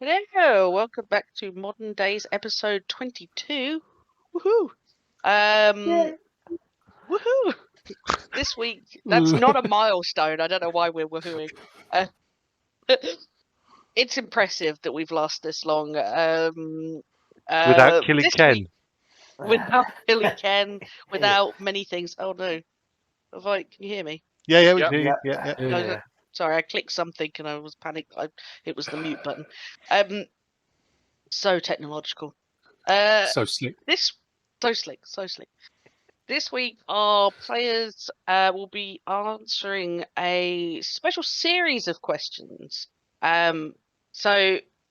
Hello, welcome back to Modern Daze episode 22. Woohoo! Woohoo! This week, that's not a milestone. I don't know why we're woohooing. It's impressive that we've lasted this long. Without killing this Ken. week, without killing Ken, without many things. Oh no. Can you hear me? Yeah, we Yep. can hear you. Yeah. Sorry, I clicked something and I was panicked. It was the mute button. So technological. So slick. So slick. This week, our players will be answering a special series of questions. So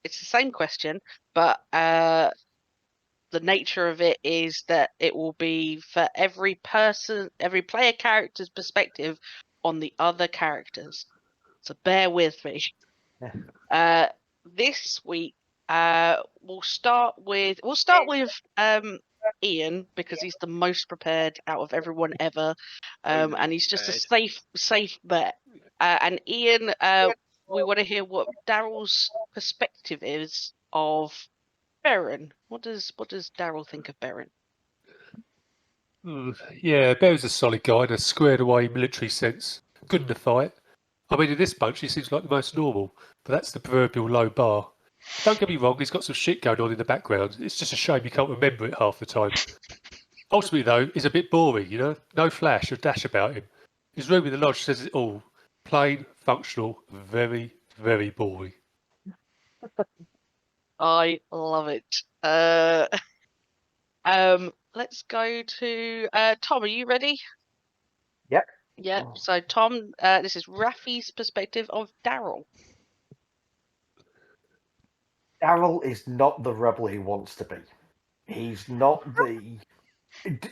it's the same question, but the nature of it is that it will be for every player character's perspective on the other characters. So bear with me. This week, we'll start with Ian, because he's the most prepared out of everyone ever, and he's just a safe bet. And Ian, we want to hear what Darrell's perspective is of Beren. What does Darrell think of Beren? Yeah, Bear's a solid guy in a squared away military sense. Good in the fight. I mean, in this bunch, he seems like the most normal, but that's the proverbial low bar. Don't get me wrong, he's got some shit going on in the background. It's just a shame you can't remember it half the time. Ultimately, though, he's a bit boring, you know? No flash or dash about him. His room in the lodge says it all. Plain, functional, very, very boring. I love it. Let's go to Tom. Are you ready? Yep. Yeah. So Tom, this is Rafi's perspective of Darrell. Darrell is not the rebel he wants to be. He's not the.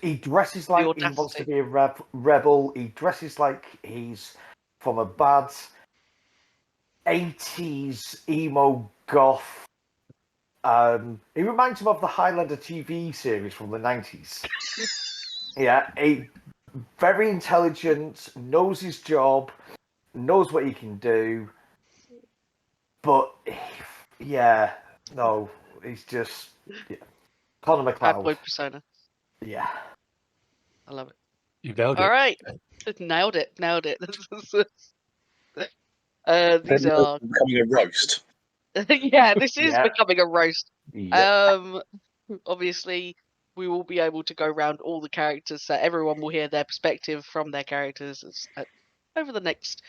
He dresses like he wants to be a rebel. He dresses like he's from a bad 80s emo goth. He reminds him of the Highlander TV series from the 90s. Yeah, very intelligent, knows his job, knows what he can do, but yeah, no, he's just Conor McLeod. Bad boy persona. Yeah, I love it. You nailed it. All right, nailed it. These are becoming a roast. yeah, this is becoming a roast. Yep. Obviously, we will be able to go around all the characters, so everyone will hear their perspective from their characters over the next.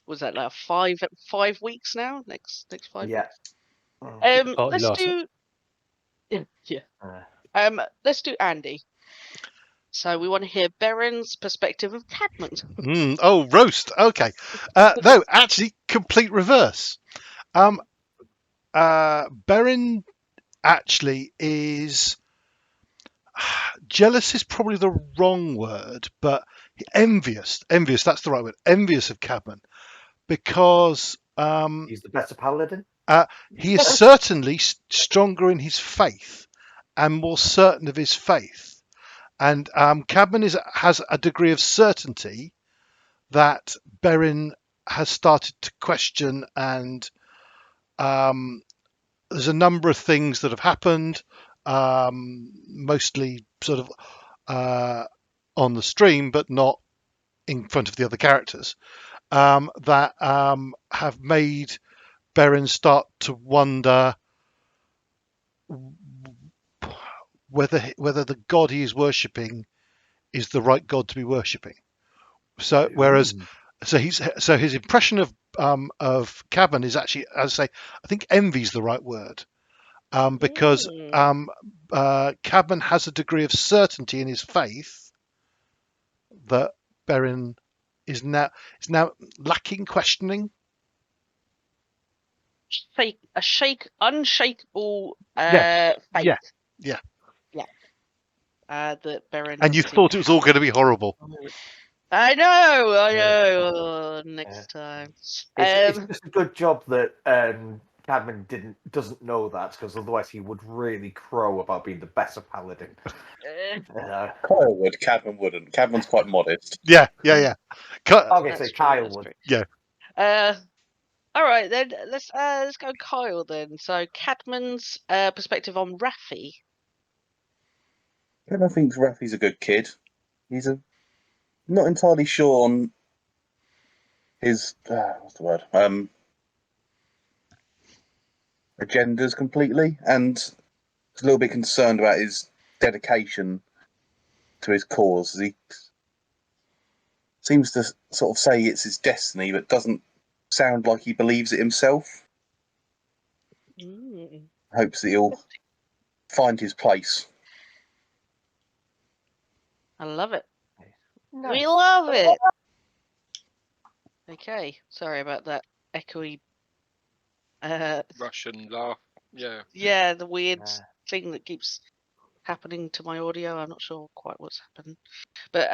Was that like 5 weeks now? Next 5 weeks. Let's do. Yeah. Let's do Andy. So we want to hear Beren's perspective of Cadman. Oh, roast. Okay. No, actually, complete reverse. Beren actually is jealous is probably the wrong word, but envious. That's the right word. Envious of Cadman, because he's the better paladin. He is certainly stronger in his faith and more certain of his faith. And Cadman has a degree of certainty that Beren has started to question, and there's a number of things that have happened, mostly sort of on the stream, but not in front of the other characters, that have made Beren start to wonder whether the god he is worshipping is the right god to be worshipping. So his impression of Cadman is actually, as I say, I think envy is the right word, because Cadman has a degree of certainty in his faith that Beren is now lacking questioning. Unshakable faith. Yeah. That Beren. And you thought it was all going to be horrible. I know. Next time. It's just a good job that Cadman doesn't know that, because otherwise he would really crow about being the better paladin. Kyle would, Cadman wouldn't. Cadman's quite modest. Yeah. Okay, so Kyle would. Yeah. All right, then let's go Kyle then. So Cadman's perspective on Raffi. I think Rafi's a good kid. He's not entirely sure on his what's the word agendas completely, and is a little bit concerned about his dedication to his cause. He seems to sort of say it's his destiny, but doesn't sound like he believes it himself. Hopes that he'll find his place. I love it. Nice. We love it. Okay, sorry about that echoey. Russian laugh. Yeah. Yeah, the weird Yeah. thing that keeps happening to my audio. I'm not sure quite what's happened, but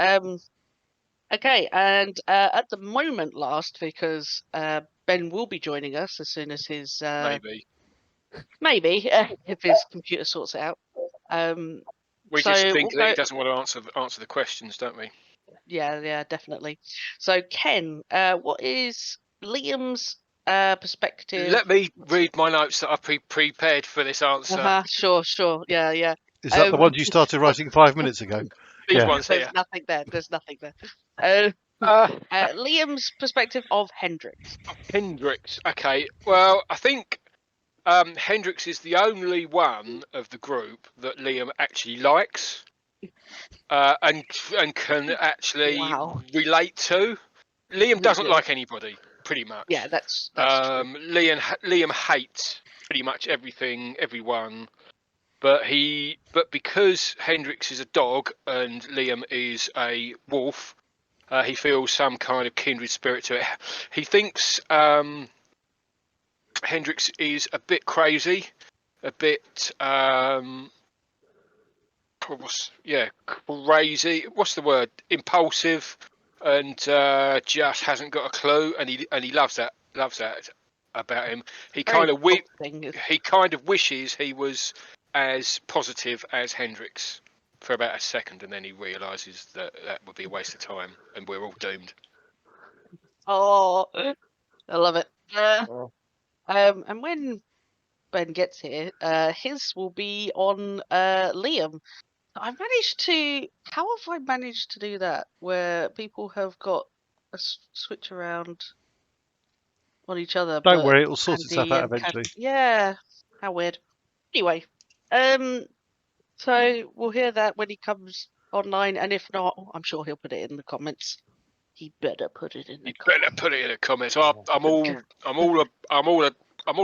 okay. And at the moment, last because Ben will be joining us as soon as his maybe if his computer sorts it out. We so just we'll think that go. he doesn't want to answer the questions, don't we? Yeah, definitely. So Ken, what is Liam's perspective? Let me read my notes that I've prepared for this answer. Sure. Yeah. Is that the ones you started writing 5 minutes ago? These Yeah. ones here. There's nothing there. Liam's perspective of Hendrix. Hendrix. Okay. Well, I think Hendrix is the only one of the group that Liam actually likes and can actually relate to. Liam doesn't like anybody, pretty much. Yeah, that's true. Liam hates pretty much everything, everyone. But because Hendrix is a dog and Liam is a wolf, he feels some kind of kindred spirit to it. He thinks Hendrix is a bit crazy, a bit crazy. What's the word? Impulsive, and just hasn't got a clue. And he loves that about him. He kind of wishes he was as positive as Hendrix for about a second, and then he realises that would be a waste of time, and we're all doomed. Oh, I love it. And when Ben gets here, his will be on Liam. How have I managed to do that? Where people have got a switch around on each other. Don't worry, it'll sort itself Andy out and eventually. yeah, how weird. Anyway, so we'll hear that when he comes online, and if not, I'm sure he'll put it in the comments. He better put it in the comments. Better put it in the comments. I'm all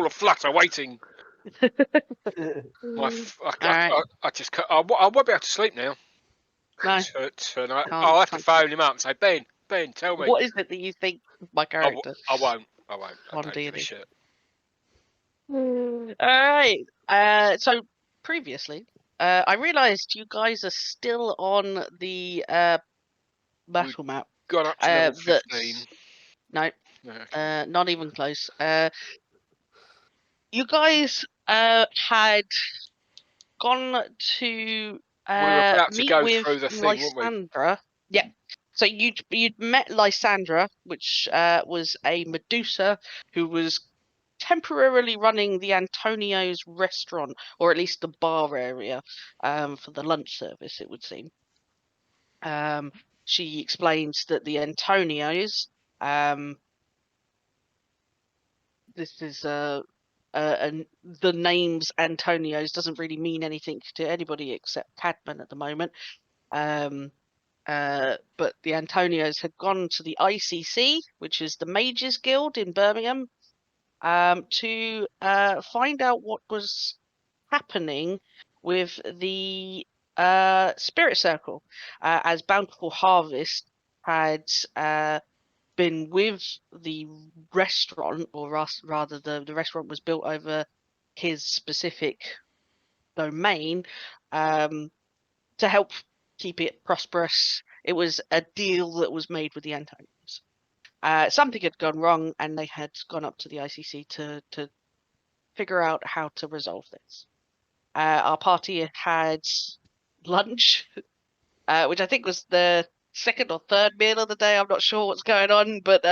a flutter waiting. I won't be able to sleep now. No. Tonight. I'll have to phone him up and say, Ben, tell me. What is it that you think of my character? I won't. I don't give a shit. All right. So previously, I realised you guys are still on the battle map. Gone up to level 15. No, not even close. You guys had gone to we were about to meet go with through the thing, Lysandra. weren't we? Yeah. So you'd met Lysandra, which was a Medusa who was temporarily running the Antonio's restaurant, or at least the bar area, for the lunch service, it would seem. She explains that the Antonio's, this is the names Antonio's doesn't really mean anything to anybody except Cadman at the moment. But the Antonios had gone to the ICC, which is the Mages Guild in Birmingham, to find out what was happening with the Spirit Circle, as Bountiful Harvest had been with the restaurant, or rather the restaurant was built over his specific domain, to help keep it prosperous. It was a deal that was made with the Antonians. Something had gone wrong, and they had gone up to the ICC to figure out how to resolve this. Our party had lunch, which I think was the second or third meal of the day. I'm not sure what's going on, but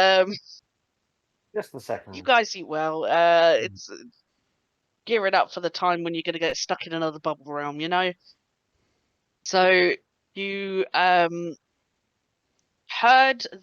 Just the second. You guys eat well. It's gearing up for the time when you're going to get stuck in another bubble realm, you know? So you heard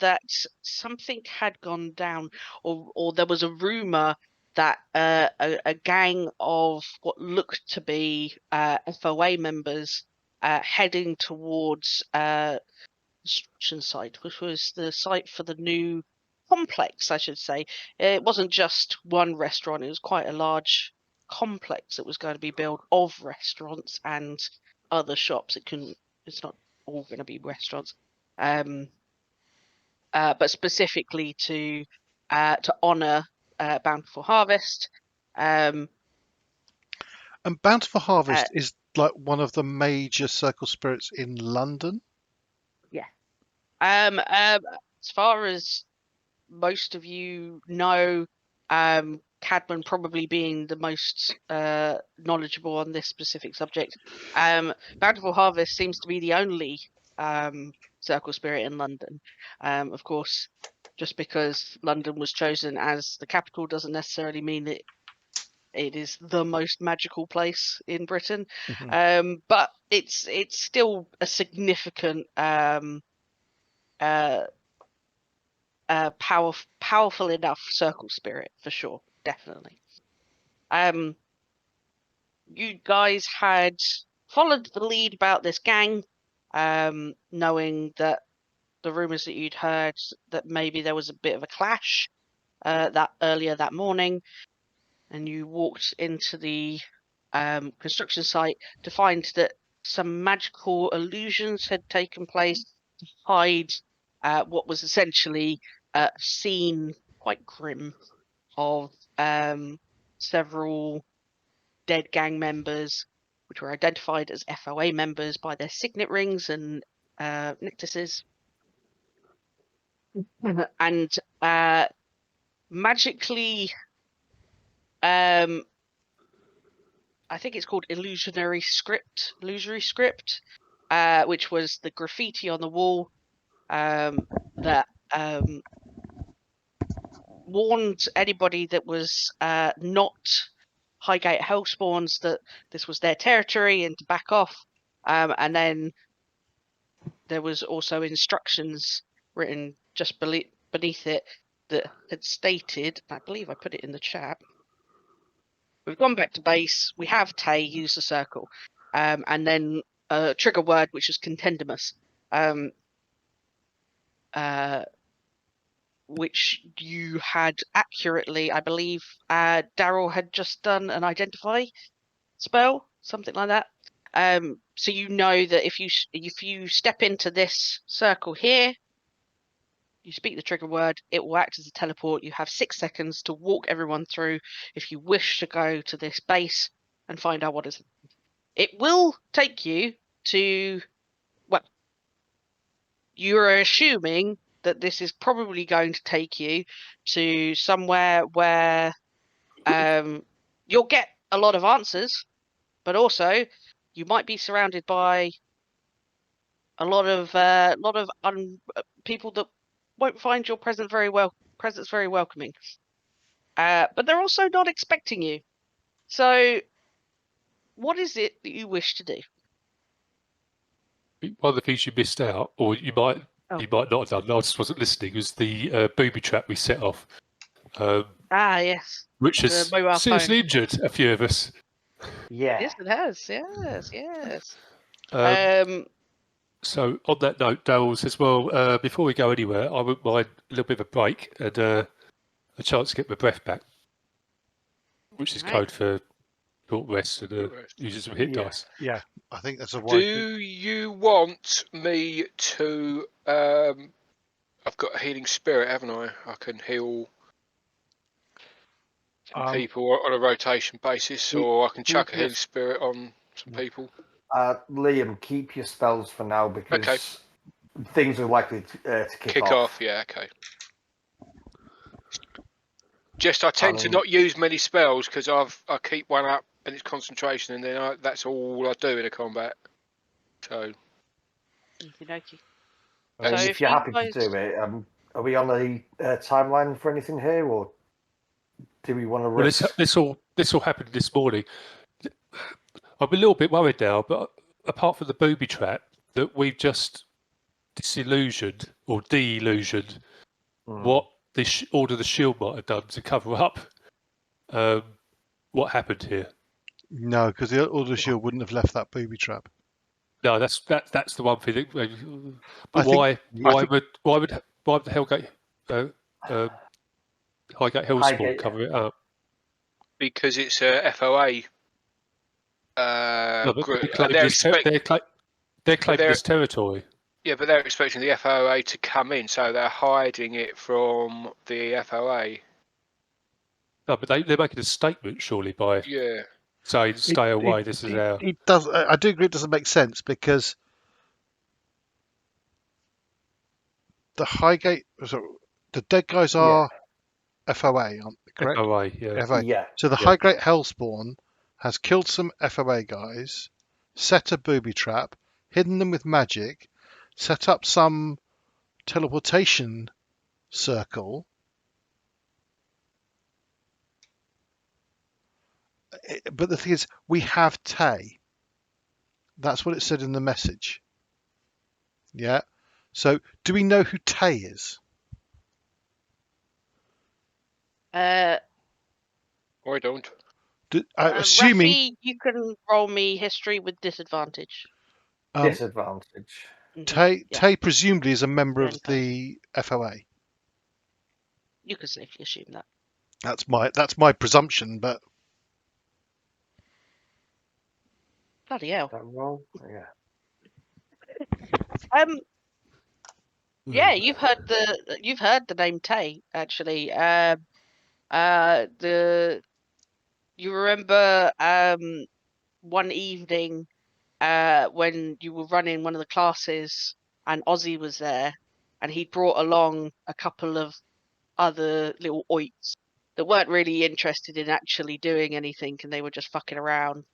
that something had gone down, or there was a rumor that a gang of what looked to be FOA members heading towards construction site, which was the site for the new complex, I should say. It wasn't just one restaurant, it was quite a large complex that was going to be built of restaurants and other shops. It's not all going to be restaurants. But specifically to honour Bountiful Harvest. And Bountiful Harvest is like one of the major circle spirits in London. Yeah. As far as most of you know, Cadman probably being the most knowledgeable on this specific subject. Bountiful Harvest seems to be the only circle spirit in London. Of course, just because London was chosen as the capital doesn't necessarily mean that it is the most magical place in Britain. But it's still a significant powerful enough circle spirit for sure, definitely. You guys had followed the lead about this gang, knowing that the rumors that you'd heard that maybe there was a bit of a clash that earlier that morning, and you walked into the construction site to find that some magical illusions had taken place to hide what was essentially a scene quite grim of several dead gang members, which were identified as FOA members by their signet rings and necklaces. And magically, I think it's called illusory script, which was the graffiti on the wall that warned anybody that was not Highgate Hellspawns that this was their territory and to back off. And then there was also instructions written just beneath it that had stated, I believe I put it in the chat, we've gone back to base, we have Tay use the circle, and then a trigger word which is contendimus, which you had accurately, I believe, Darrell had just done an identify spell, something like that. So you know that if you step into this circle here, you speak the trigger word, it will act as a teleport. You have 6 seconds to walk everyone through if you wish to go to this base and find out what is. It will take you to, well, you're assuming that this is probably going to take you to somewhere where you'll get a lot of answers, but also you might be surrounded by a lot of people that won't find your presence very welcoming. But they're also not expecting you. So, what is it that you wish to do? One of the things you missed out, or you might not have done, I just wasn't listening, was the booby-trap we set off. Yes. Which has seriously injured a few of us. Yeah. Yes, it has. Yes. So on that note, Darrell says, well, before we go anywhere, I wouldn't mind a little bit of a break and a chance to get my breath back, which is code for short rest and using some hit dice. Yeah, I think that's a wise Do you want me to... I've got a healing spirit, haven't I? I can heal some people on a rotation basis, or I can chuck a healing spirit on some people. Liam, keep your spells for now because things are likely to kick off. Yeah, okay. Just I tend to not use many spells because I keep one up and it's concentration, and then that's all I do in a combat. So. Okey-dokey. So if you're happy to do it, are we on a timeline for anything here, or do we want to Well, risk? this all happened this morning. I'm a little bit worried now, but apart from the booby trap, that we've just disillusioned or de-illusioned what the Order of the Shield might have done to cover up what happened here. No, because the Order of Shield wouldn't have left that booby trap. No, that's the one thing. But I why think would the Hellgate Highgate Hellspawn Highgate. cover it up? Because it's a FOA No, but group, they and claim they're claiming this territory. yeah, but they're expecting the FOA to come in, so they're hiding it from the FOA. No, but they're making a statement, surely, by Yeah. saying, "Stay away. This is our." It does. I do agree. It doesn't make sense because the Highgate, the dead guys are FOA, aren't they? Correct. FOA, yeah. FOA. Yeah. So the Highgate Hellspawn has killed some FOA guys, set a booby trap, hidden them with magic, set up some teleportation circle. But the thing is, we have Tay. That's what it said in the message. Yeah. So, do we know who Tay is? Uh, I don't. Assuming Rafi, you can roll me history with disadvantage. Disadvantage. Mhm, yeah, Tay presumably is a member of Then the FOA. you can safely assume that. That's my presumption, but Bloody hell. That roll? Yeah. Yeah, you've heard the name Tay actually. You remember one evening when you were running one of the classes and Ozzy was there and he brought along a couple of other little oits that weren't really interested in actually doing anything and they were just fucking around,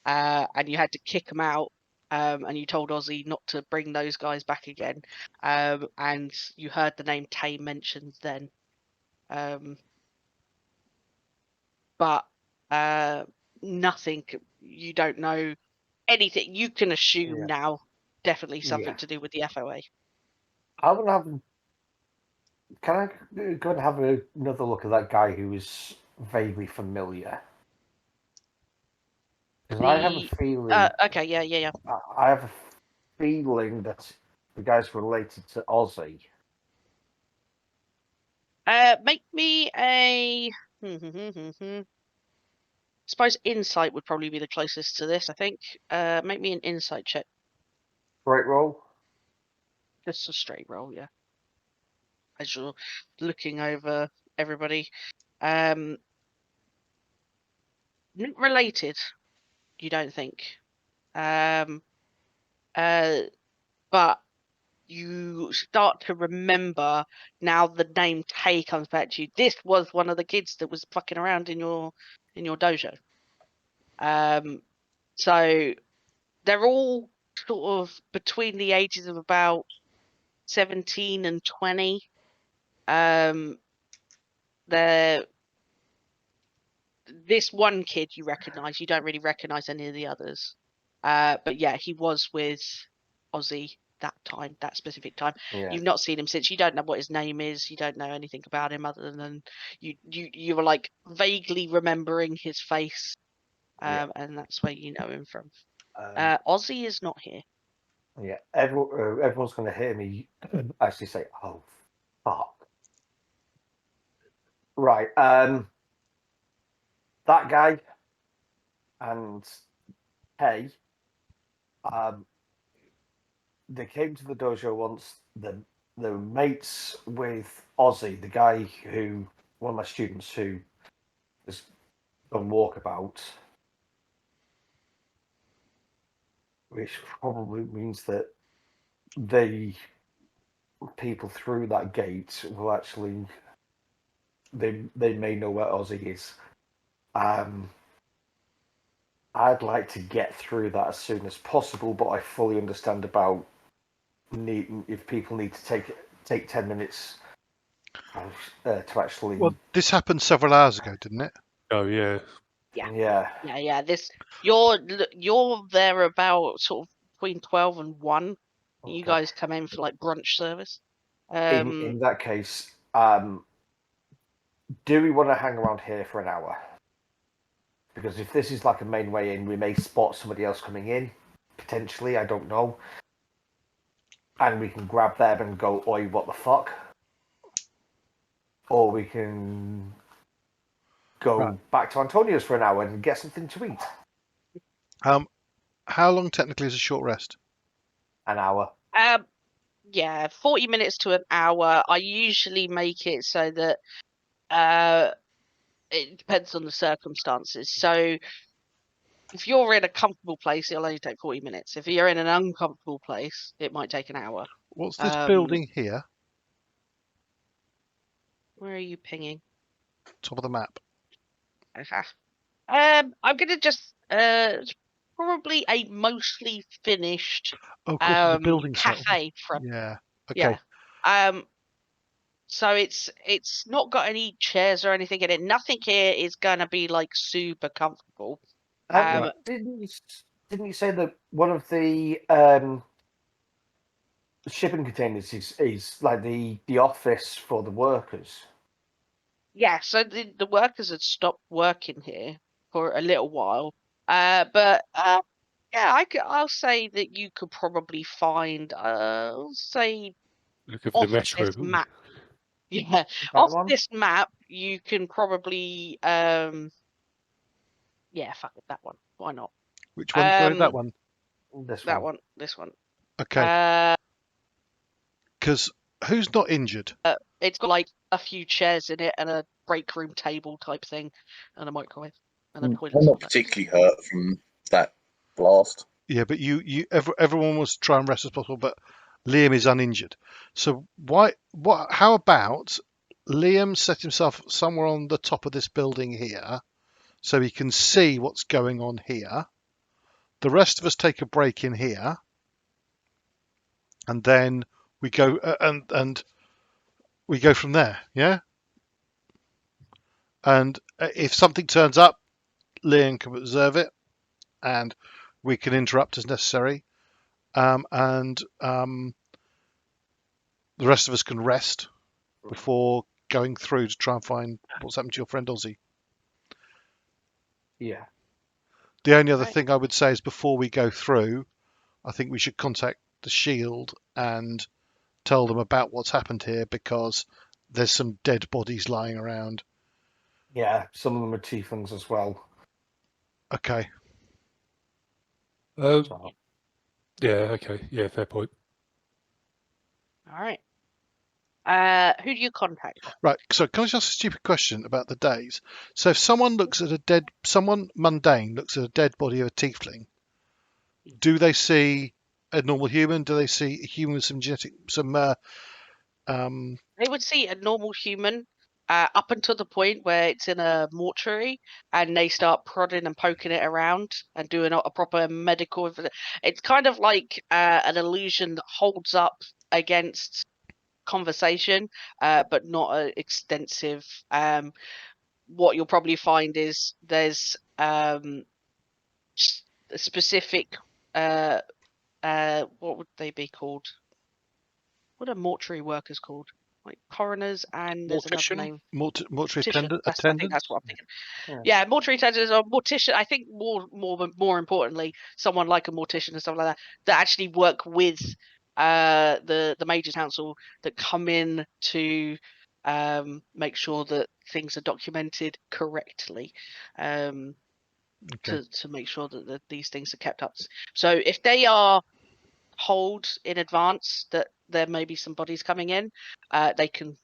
and you had to kick them out, and you told Ozzy not to bring those guys back again, and you heard the name Tay mentioned then, but nothing, you don't know anything. You can assume now definitely something to do with the FOA. I would have. Can I go and have another look at that guy who is vaguely familiar? Because I have a feeling. Okay, yeah. I have a feeling that the guy's related to Ozzy. Make me a. Suppose insight would probably be the closest to this. I think. Make me an insight check. Right roll. Just a straight roll, yeah. As you're looking over everybody, not related. You don't think? But you start to remember now. The name Tay comes back to you. This was one of the kids that was fucking around in your dojo. So they're all sort of between the ages of about 17 and 20. This one kid you recognize. You don't really recognize any of the others. But yeah, he was with Ozzy that specific time. Yeah. You've not seen him since. You don't know what his name is. You don't know anything about him other than you were like vaguely remembering his face, and that's where you know him from. Ozzy is not here. Yeah, everyone's going to hear me actually say, "Oh, fuck!" Right, that guy and Hey, they came to the dojo once. They were mates with Ozzy, the guy who, one of my students who has done walkabout, which probably means that the people through that gate will actually, they may know where Ozzy is. I'd like to get through that as soon as possible, but I fully understand about if people need to take 10 minutes to actually. Well, this happened several hours ago, didn't it? Oh yeah. Yeah. Yeah. You're there about sort of between 12 and 1. You Okay. guys come in for like brunch service. In that case, do we want to hang around here for an hour? Because if this is like a main way in, we may spot somebody else coming in, potentially, I don't know. And we can grab them and go, oi, what the fuck? Or we can go back to Antonio's for an hour and get something to eat. How long technically is a short rest? An hour. Yeah, 40 minutes to an hour. I usually make it so that it depends on the circumstances. So if you're in a comfortable place, it'll only take 40 minutes. If you're in an uncomfortable place, it might take an hour. What's this building here? Where are you pinging? Top of the map. I'm gonna just it's probably a mostly finished Oh, of course, the building's cafe front. Yeah. Okay. Yeah. So it's not got any chairs or anything in it. Nothing here is gonna be like super comfortable. Didn't you say that one of the shipping containers is like the office for the workers? Yeah, so the workers had stopped working here for a little while. But yeah, I'll say that you could probably find I'll say Looking for off the metro. this map. Yeah, That off one? this map you can probably yeah, fuck it, that one. Why not? Which one? Sorry, that one. This one. Okay. Because who's not injured? It's got like a few chairs in it and a break room table type thing, and a microwave and a toilet. I'm not particularly hurt from that blast. Yeah, but everyone wants to try and rest as possible, but Liam is uninjured. So how about Liam set himself somewhere on the top of this building here so he can see what's going on here. The rest of us take a break in here, and then we go and we go from there. Yeah. And if something turns up, Liam can observe it, and we can interrupt as necessary. And the rest of us can rest before going through to try and find what's happened to your friend Ozzy. Yeah. The only other thing I would say is before we go through, I think we should contact the Shield and tell them about what's happened here, because there's some dead bodies lying around. Yeah, some of them are tieflings as well. Okay. Yeah, okay. Yeah, fair point. All right. Who do you contact? Right. So can I just ask a stupid question about the days? So if someone mundane looks at a dead body of a tiefling, do they see a normal human? Do they see a human with They would see a normal human up until the point where it's in a mortuary and they start prodding and poking it around and doing a proper medical. It's kind of like an illusion that holds up against conversation, but not extensive. What you'll probably find is there's a specific what would they be called? What are mortuary workers called? Like coroners, and there's another name. mortuary Mortician. I think attendant? that's what I'm thinking. Yeah, mortuary attendants or mortician. I think more importantly, someone like a mortician and stuff like that actually work with the Majors Council that come in to make sure that things are documented correctly. To make sure that these things are kept up. So if they are told in advance that there may be some bodies coming in, they can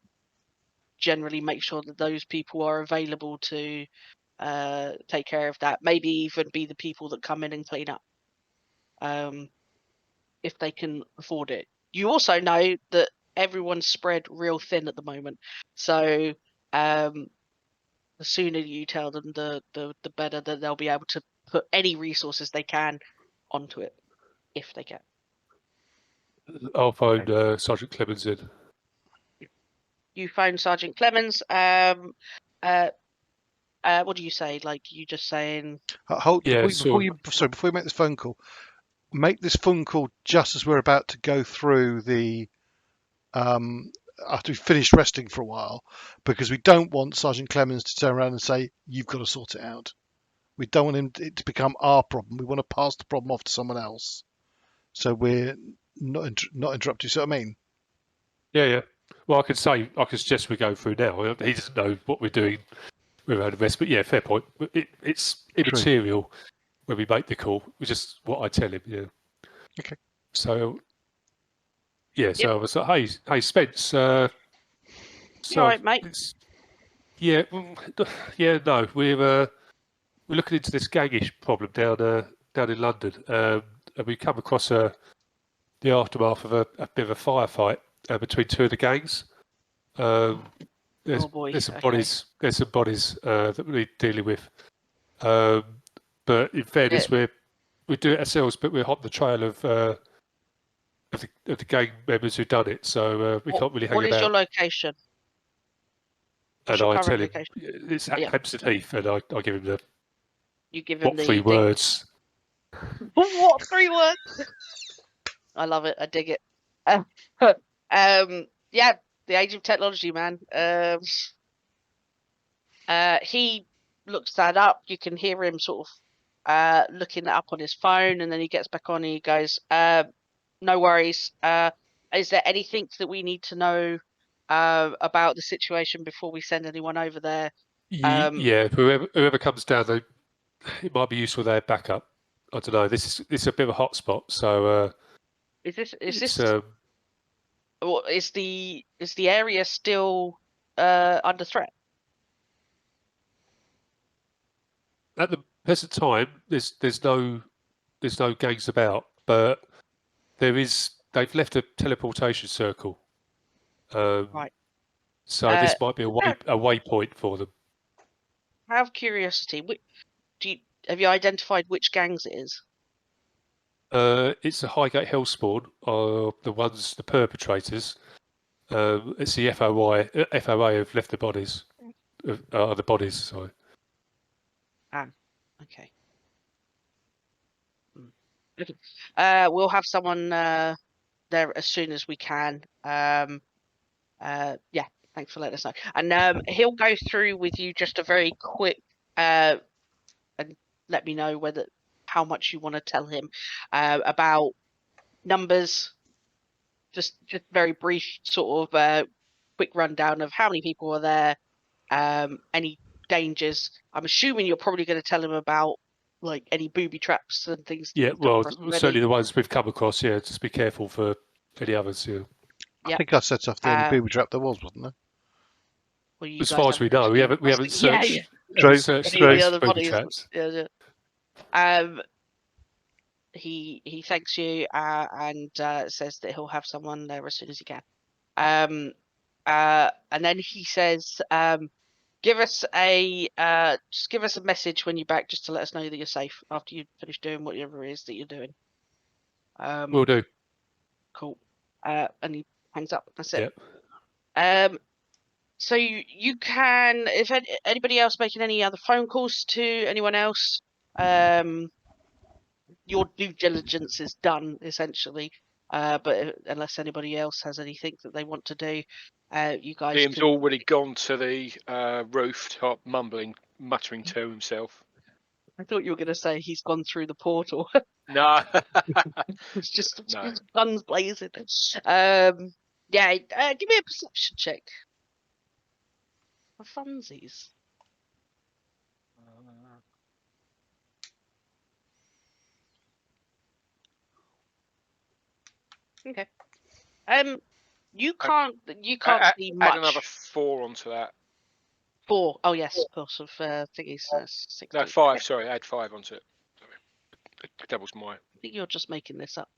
generally make sure that those people are available to take care of that. Maybe even be the people that come in and clean up, if they can afford it. You also know that everyone's spread real thin at the moment, so the sooner you tell them, the better that they'll be able to put any resources they can onto it, if they can. I'll phone Sergeant Clemens in. you phone Sergeant Clemens. What do you say? Like you just saying? Hold Yeah, before you make this phone call. Make this phone call just as we're about to go through the after we've finished resting for a while, because we don't want Sergeant Clemens to turn around and say, "You've got to sort it out." We don't want it to become our problem. We want to pass the problem off to someone else, so we're not interrupted. So I mean, Yeah. Well, I could suggest we go through now. He doesn't know what we're doing with our rest, but yeah, fair point. It's immaterial when we make the call. It's just what I tell him. Yeah. Okay. So yeah, so I was like, hey, Spence. So You all right, mate? Yeah, no, we're looking into this gangish problem down in London, and we come across the aftermath of a bit of a firefight between two of the gangs. There's some bodies. There's some bodies that we're dealing with. But in fairness, we do it ourselves, but we're hot the trail of the gang members who've done it, so we can't really hang about. What is your location? And I tell him it's Hampstead Heath, and I give him the 3 words. What 3 words? I love it. I dig it. Yeah, the age of technology, man. He looks that up. You can hear him sort of looking it up on his phone, and then he gets back on and he goes, "No worries. Is there anything that we need to know about the situation before we send anyone over there?" Yeah, whoever comes down, it might be useful their backup. I don't know. This is a bit of a hotspot, so is the area still under threat? At the present time, there's no gangs about, but they've left a teleportation circle. Right. So this might be a waypoint for them. Out of curiosity, have you identified which gangs it is? It's the Highgate Hellspawn, the perpetrators. It's the FOA have left the bodies. The bodies, sorry. Okay. We'll have someone there as soon as we can. Yeah, thanks for letting us know. And he'll go through with you just a very quick and let me know how much you want to tell him about numbers. Just very brief sort of quick rundown of how many people are there, any dangers. I'm assuming you're probably going to tell him about like any booby traps and things. Yeah, well, certainly the ones we've come across. Yeah, just be careful for any others. Yeah. I think I set off the only booby trap there was, wasn't there? Well, as far as we know, we haven't searched. Searched the other booby traps. Yeah. He thanks you and says that he'll have someone there as soon as he can. And then he says, give us a message when you're back, just to let us know that you're safe after you finish doing whatever it is that you're doing. Will do. Cool. And he hangs up. That's it. Yep. So you can, if anybody else making any other phone calls to anyone else, your due diligence is done essentially. But unless anybody else has anything that they want to do, you guys. Liam's already gone to the rooftop, muttering to himself. I thought you were going to say he's gone through the portal. No, it's just guns blazing. Yeah, give me a perception check. For funsies. Okay. You can't see much. Add another 4 onto that. 4. Oh yes, of course. Of thingies. 16. No, 5. Sorry, add 5 onto it. Sorry, it doubles my. I think you're just making this up.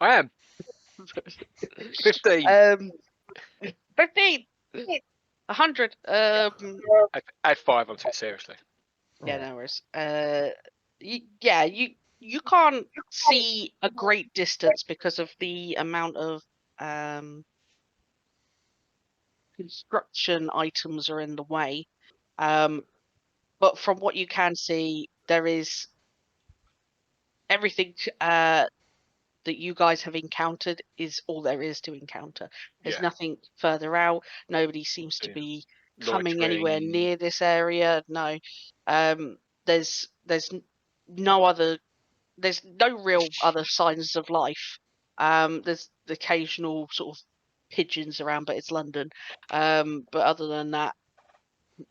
I am. 15. 15. 100. Add 5 onto it. Seriously. Yeah, no worries. You can't see a great distance because of the amount of construction items are in the way. But from what you can see, there is everything that you guys have encountered is all there is to encounter. There's nothing further out. Nobody seems to be coming anywhere near this area. No. There's no other. There's no real other signs of life. There's the occasional sort of pigeons around, but it's London. But other than that,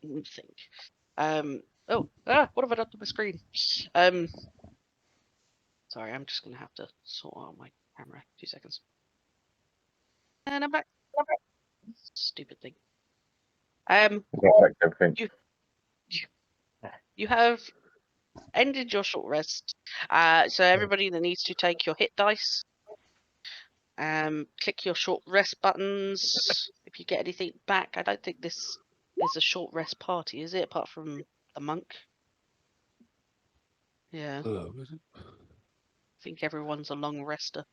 nothing. What have I done to my screen? Sorry, I'm just gonna have to sort out my camera. 2 seconds. And I'm back. Stupid thing. You have ended your short rest. So everybody that needs to take your hit dice, click your short rest buttons. If you get anything back, I don't think this is a short rest party, is it? Apart from the monk. Yeah. I think everyone's a long rester.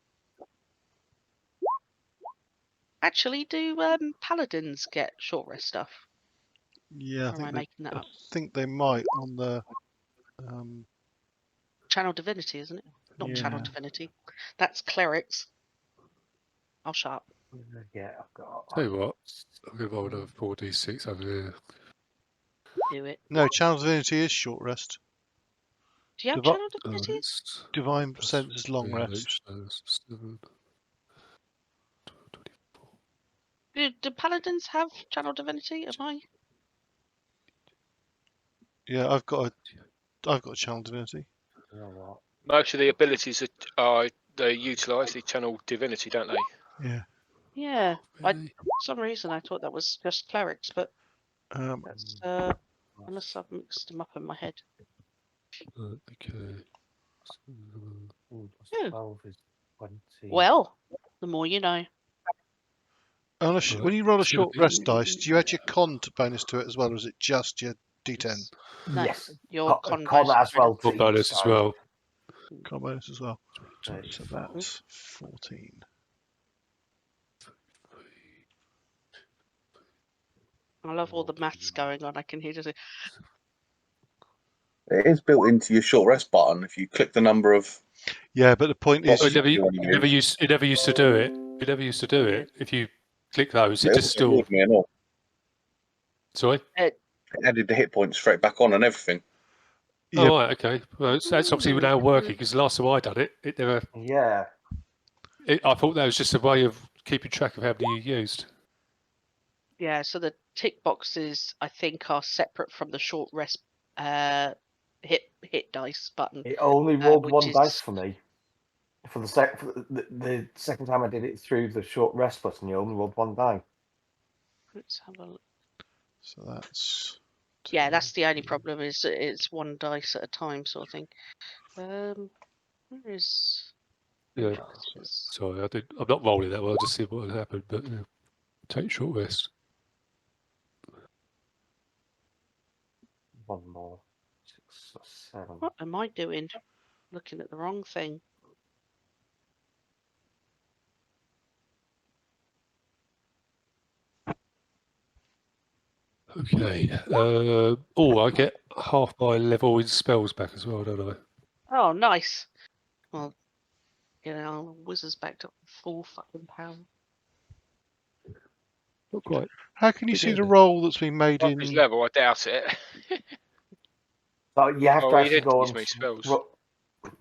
Actually, do paladins get short rest stuff? Yeah, Or am I making that up? I think they might on the Channel Divinity, isn't it? Not Channel Divinity. That's clerics. I'll shut up. Yeah, I've got. Tell you what, I'll give roll another 4d6 over here. Do it. No, Channel Divinity is short rest. Do you have Channel Divinity? Divine Sense is long rest. 7, Do paladins have Channel Divinity? Am I? Yeah, I've got Channel Divinity. You know what? Most of the abilities they utilise the Channel Divinity, don't they? Yeah. Yeah. For some reason I thought that was just clerics, but that's unless I've mixed them up in my head. Okay. Ooh, Hmm. 12 is 20. Well, the more you know. When you roll a short rest dice, do you add your con bonus to it as well, or is it just your D10? No, Yes, your con bonus as well. Con bonus as well. Con bonus as well. So 35. that's 14. I love all the maths going on. I can hear just. It is built into your short rest button. If you click the number of Yeah, but the point is, It never used to do it. It never used to do it. If you click those, it just still. Sorry. It added the hit points straight back on and everything. Yeah. Oh, right, okay. Well, that's obviously now working because the last time I done it, it never. Yeah. I thought that was just a way of keeping track of how many you used. Yeah, so the tick boxes I think are separate from the short rest hit dice button. It only rolled which one is- dice for me. For the second time I did it through the short rest button, you only rolled one die. Let's have a look. So that's. Yeah, that's the only problem. Is it's one dice at a time, sort of thing. Where is? Yeah. Sorry, I'm not rolling that well. I'll just see what had happened. But yeah. Take short rest. One more. 6 or 7. What am I doing? Looking at the wrong thing. Okay. I get half my level in spells back as well, don't I? Oh, nice. Well, wizard's back to full fucking power. Not quite. How can you see the roll that's been made in? His level, I doubt it. So you have to actually go use on. many spells.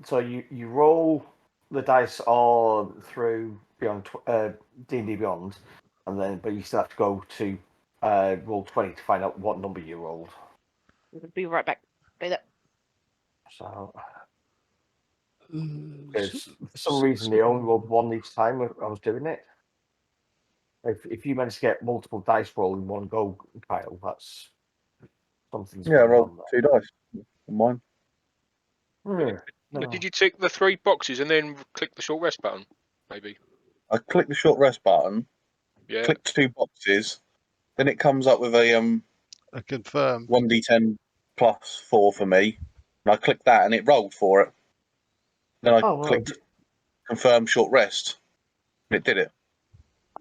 So you roll the dice all through beyond D&D Beyond, but you still have to go to roll 20 to find out what number you rolled. We'll be right back. Stay there. So, because for some reason they only rolled one each time I was doing it. If you manage to get multiple dice roll in one go, Kyle, that's something. Yeah, I rolled 2 dice on mine. No. Did you tick the 3 boxes and then click the short rest button? Maybe. I click the short rest button. Yeah. Click 2 boxes. Then it comes up with a confirm 1d10 plus 4 for me. And I clicked that and it rolled for it. Then I clicked confirm short rest. And it did it.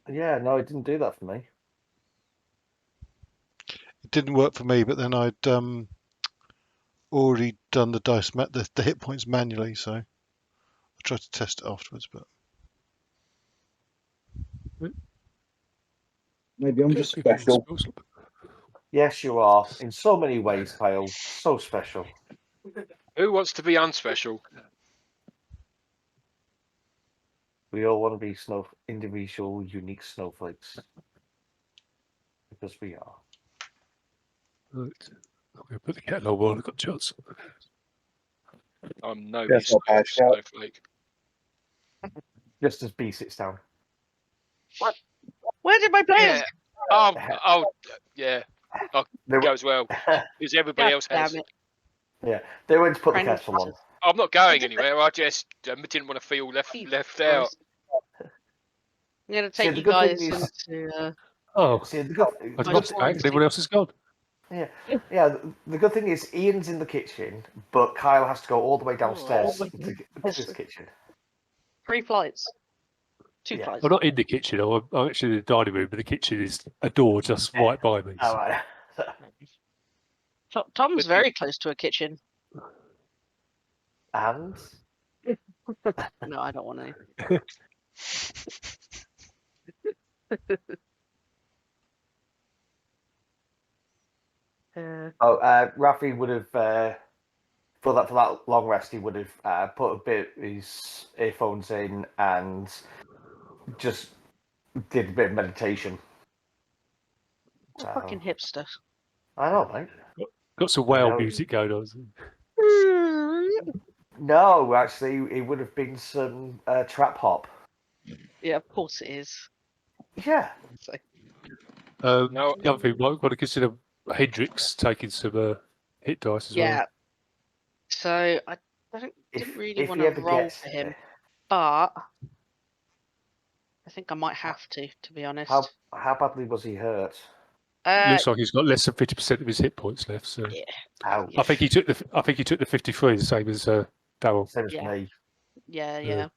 Yeah, no, it didn't do that for me. didn't work for me, but then I'd already done the dice the hit points manually, so I tried to test it afterwards. But Maybe I'm just special. Yes, you are. In so many ways, Kyle. So special. Who wants to be unspecial? We all want to be individual, unique snowflakes. Because we are. Right. I'm going to put the kettle on while I've got a chance. I'm nobody's That's not bad, shout. snowflake. Just as B sits down. Where did my players? Yeah. Yeah. They Goes well because everybody else has. Damn it. Yeah, they went to put the Friends. kettle on. I'm not going anywhere. I just didn't want to feel left out. I'm going to See, take the you good guys thing is- into. Oh, See, the I've good lost thing back. is, Everyone else has gone. yeah, the good thing is Ian's in the kitchen, but Kyle has to go all the way downstairs to this kitchen. 3 flights. 2 Yeah. flights. I'm not in the kitchen. I'm actually in the dining room, but the kitchen is a door just right by me. All right. Tom's very close to a kitchen. And No, I don't want to. Rafi would have for that long rest. He would have put a bit of his earphones in and just did a bit of meditation. Fucking hipster. I know, mate. Got some whale No. music going on. No, actually, it would have been some trap hop. Yeah, of course it is. Yeah. No. The other thing, might want to consider Hendrix taking some hit dice as well. Yeah. So I didn't really want to roll for him, but I think I might have to be honest. How badly was he hurt? Looks like he's got less than 50% of his hit points left. So Yeah. Ouch. I think he took the 53, the same as Darrell. Same as Yeah. me. Yeah.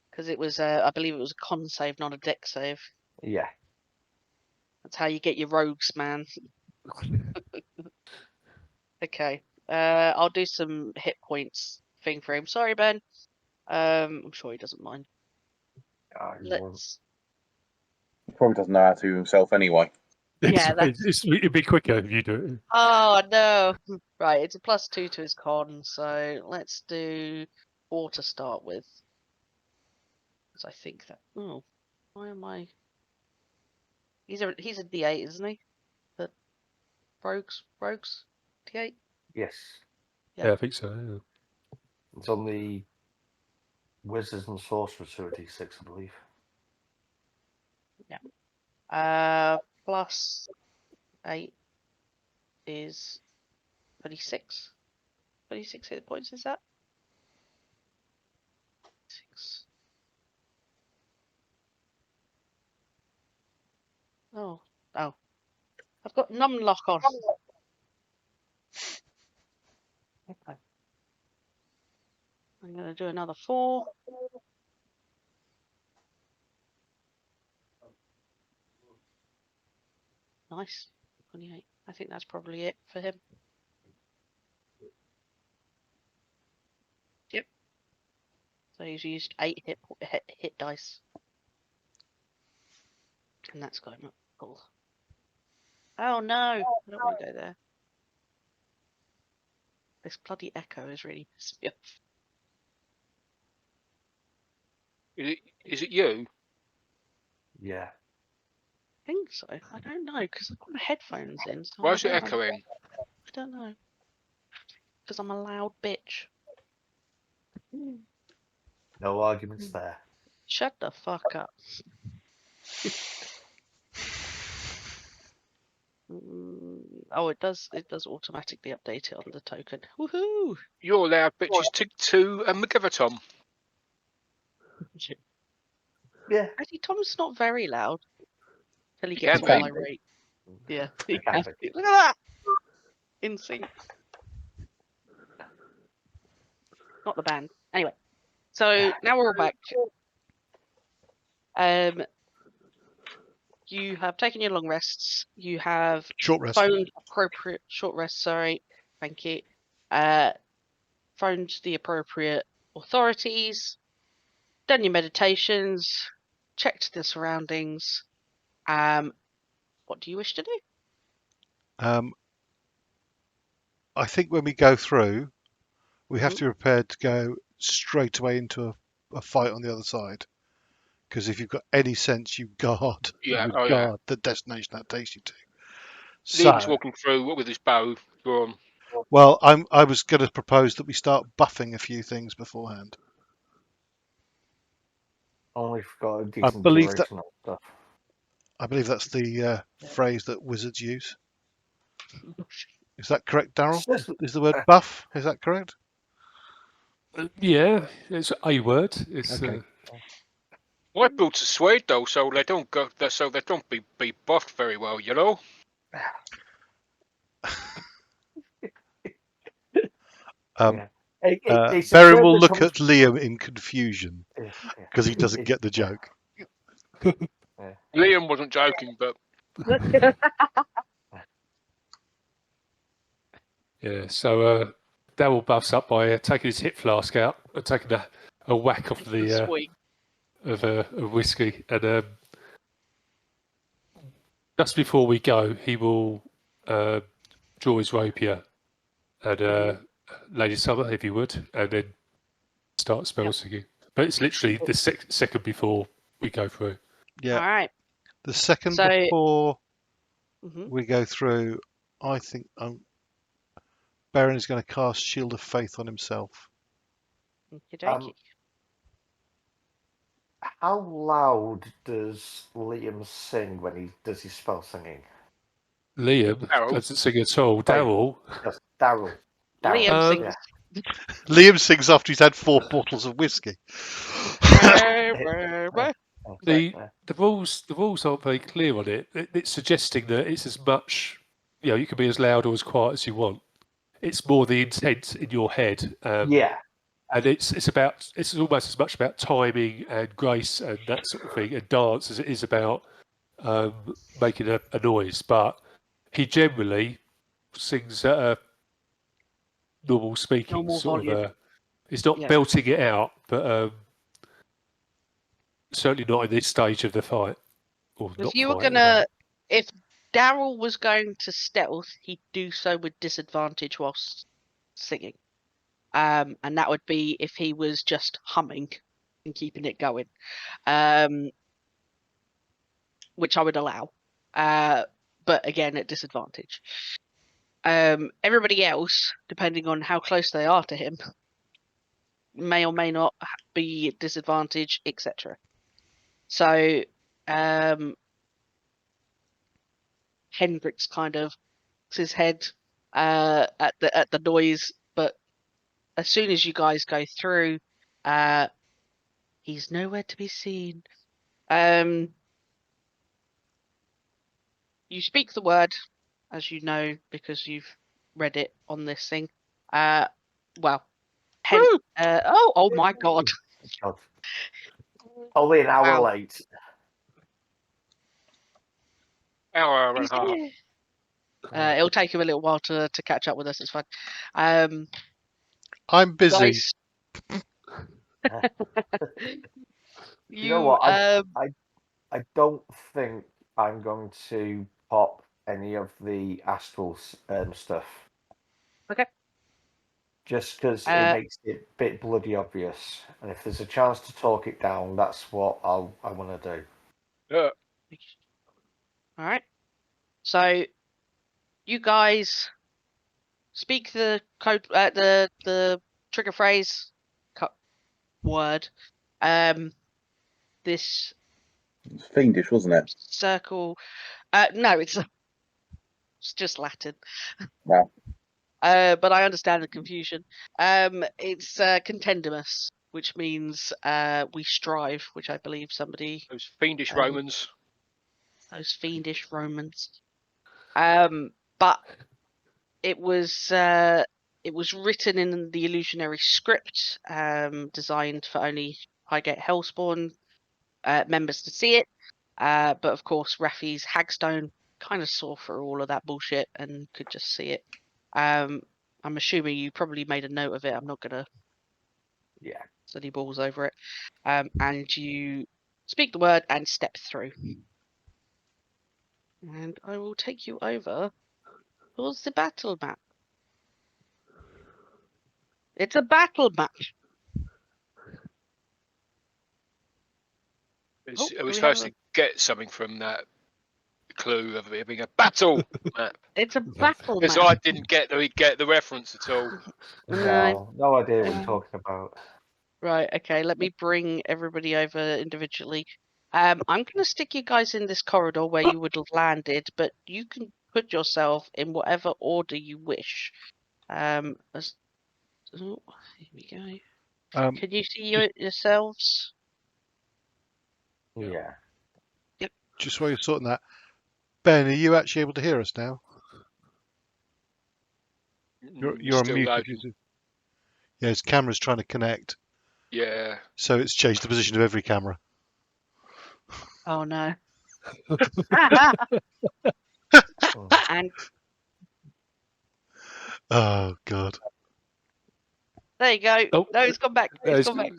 Because it was, I believe it was a con save, not a deck save. Yeah. That's how you get your rogues, man. Okay. I'll do some hit points thing for him. Sorry, Ben. I'm sure he doesn't mind. Let's. He probably doesn't know how to himself anyway. Yeah, it'd be quicker if you do it. Oh no! Right, it's a +2 to his con, so let's do 4 to start with. Because I think that. Oh, why am I? He's a D8, isn't he? The rogues D8. Yes. Yeah, I think so. Yeah. It's on the Wizards and Sorcerers who are D6, I believe. Yeah. +8 is 36. 36 hit points, is that? 6. Oh. I've got Numlock on. Okay. I'm going to do another 4. Nice. 28. I think that's probably it for him. Yep. So he's used 8 hit dice. And that's got him up. Cool. Oh no! I don't want to go there. This bloody echo is really pissing me off. Is it you? Yeah. I think so. I don't know because I've got my headphones in. So Why is it I don't know. echoing? I don't know. Because I'm a loud bitch. No arguments there. Shut the fuck up. Oh, it does automatically update it on the token. Woohoo! You're loud bitches to McGiver Tom. Yeah. Actually, Tom's not very loud. Till he He gets can all be. irate. Yeah. He can be. Look at that! In sync. Not the band. Anyway. So now we're all back. you have taken your long rests. You have Short rest. phoned appropriate short rest. Sorry, thank you. Phoned the appropriate authorities. Done your meditations. Checked the surroundings. What do you wish to do? I think when we go through, we have to be prepared to go straight away into a fight on the other side. Because if you've got any sense, you guard the destination that takes you to. Liam's So, walking through with his bow drawn. well, I was going to propose that we start buffing a few things beforehand. Only got a decent believe duration of stuff. I believe that's the phrase that wizards use. Is that correct, Darrell? Is the word buff? Is that correct? Yeah, it's a word. It's Okay. My boots are suede though, so they don't go. So they don't be buffed very well, you know. Beren will look at Liam in confusion because he doesn't get the joke. Liam wasn't joking, but yeah. So Darrell buffs up by taking his hip flask out and taking a whack off the of whiskey, and just before we go, he will draw his rapier and Lady Summer, if you would, and then start spell singing. But it's literally the second before we go through. Yeah. All right. The second before we go through, I think Beren is going to cast Shield of Faith on himself. How loud does Liam sing when he does his spell singing? Liam doesn't sing at all. Darrell. Darrell. Liam sings. Liam sings after he's had 4 bottles of whiskey. The rules aren't very clear on it. It's suggesting that it's as much, you can be as loud or as quiet as you want. It's more the intent in your head. And it's almost as much about timing and grace and that sort of thing and dance as it is about making a noise. But he generally sings at a normal speaking sort of. He's not belting it out, but certainly not in this stage of the fight. If Darrell was going to stealth, he'd do so with disadvantage whilst singing. And that would be if he was just humming and keeping it going, which I would allow. But again, at disadvantage. Everybody else, depending on how close they are to him, may or may not be at disadvantage, etc. So, Hendrix kind of his head at the noise, but as soon as you guys go through, he's nowhere to be seen. You speak the word, as you know, because you've read it on this thing. Oh my god. Only an hour late. Hour and a half. It'll take him a little while to catch up with us. It's fine. I'm busy. Guys, you know what? I don't think I'm going to pop any of the astral stuff. Okay. Just because it makes it a bit bloody obvious, and if there's a chance to talk it down, that's what I want to do. Yeah. All right. So, you guys speak the code, the trigger phrase, word. This. It's fiendish, wasn't it? Circle. No, it's just Latin. Wow. But I understand the confusion. It's contendimus, which means we strive, which I believe somebody. Those fiendish Romans. Those fiendish Romans. But it was written in the illusionary script, designed for only Highgate Hellspawn members to see it. But of course, Rafi's Hagstone kind of saw through all of that bullshit and could just see it. I'm assuming you probably made a note of it. I'm not gonna silly balls over it. And you speak the word and step through. And I will take you over towards the battle map. It's a battle map. Are we supposed to get something from that clue of it being a battle map? It's a battle Because map. I didn't get the reference at all. No idea what you're talking about. Right, okay, let me bring everybody over individually. I'm going to stick you guys in this corridor where you would have landed, but you can put yourself in whatever order you wish. Oh, here we go. Can you see yourselves? Yeah. Yep. Just while you're sorting that, Ben, are you actually able to hear us now? You're on mute. Yeah, his camera's trying to connect. Yeah. So it's changed the position of every camera. Oh no. And oh god. there you go. Oh, no, he's gone back. He's gone back.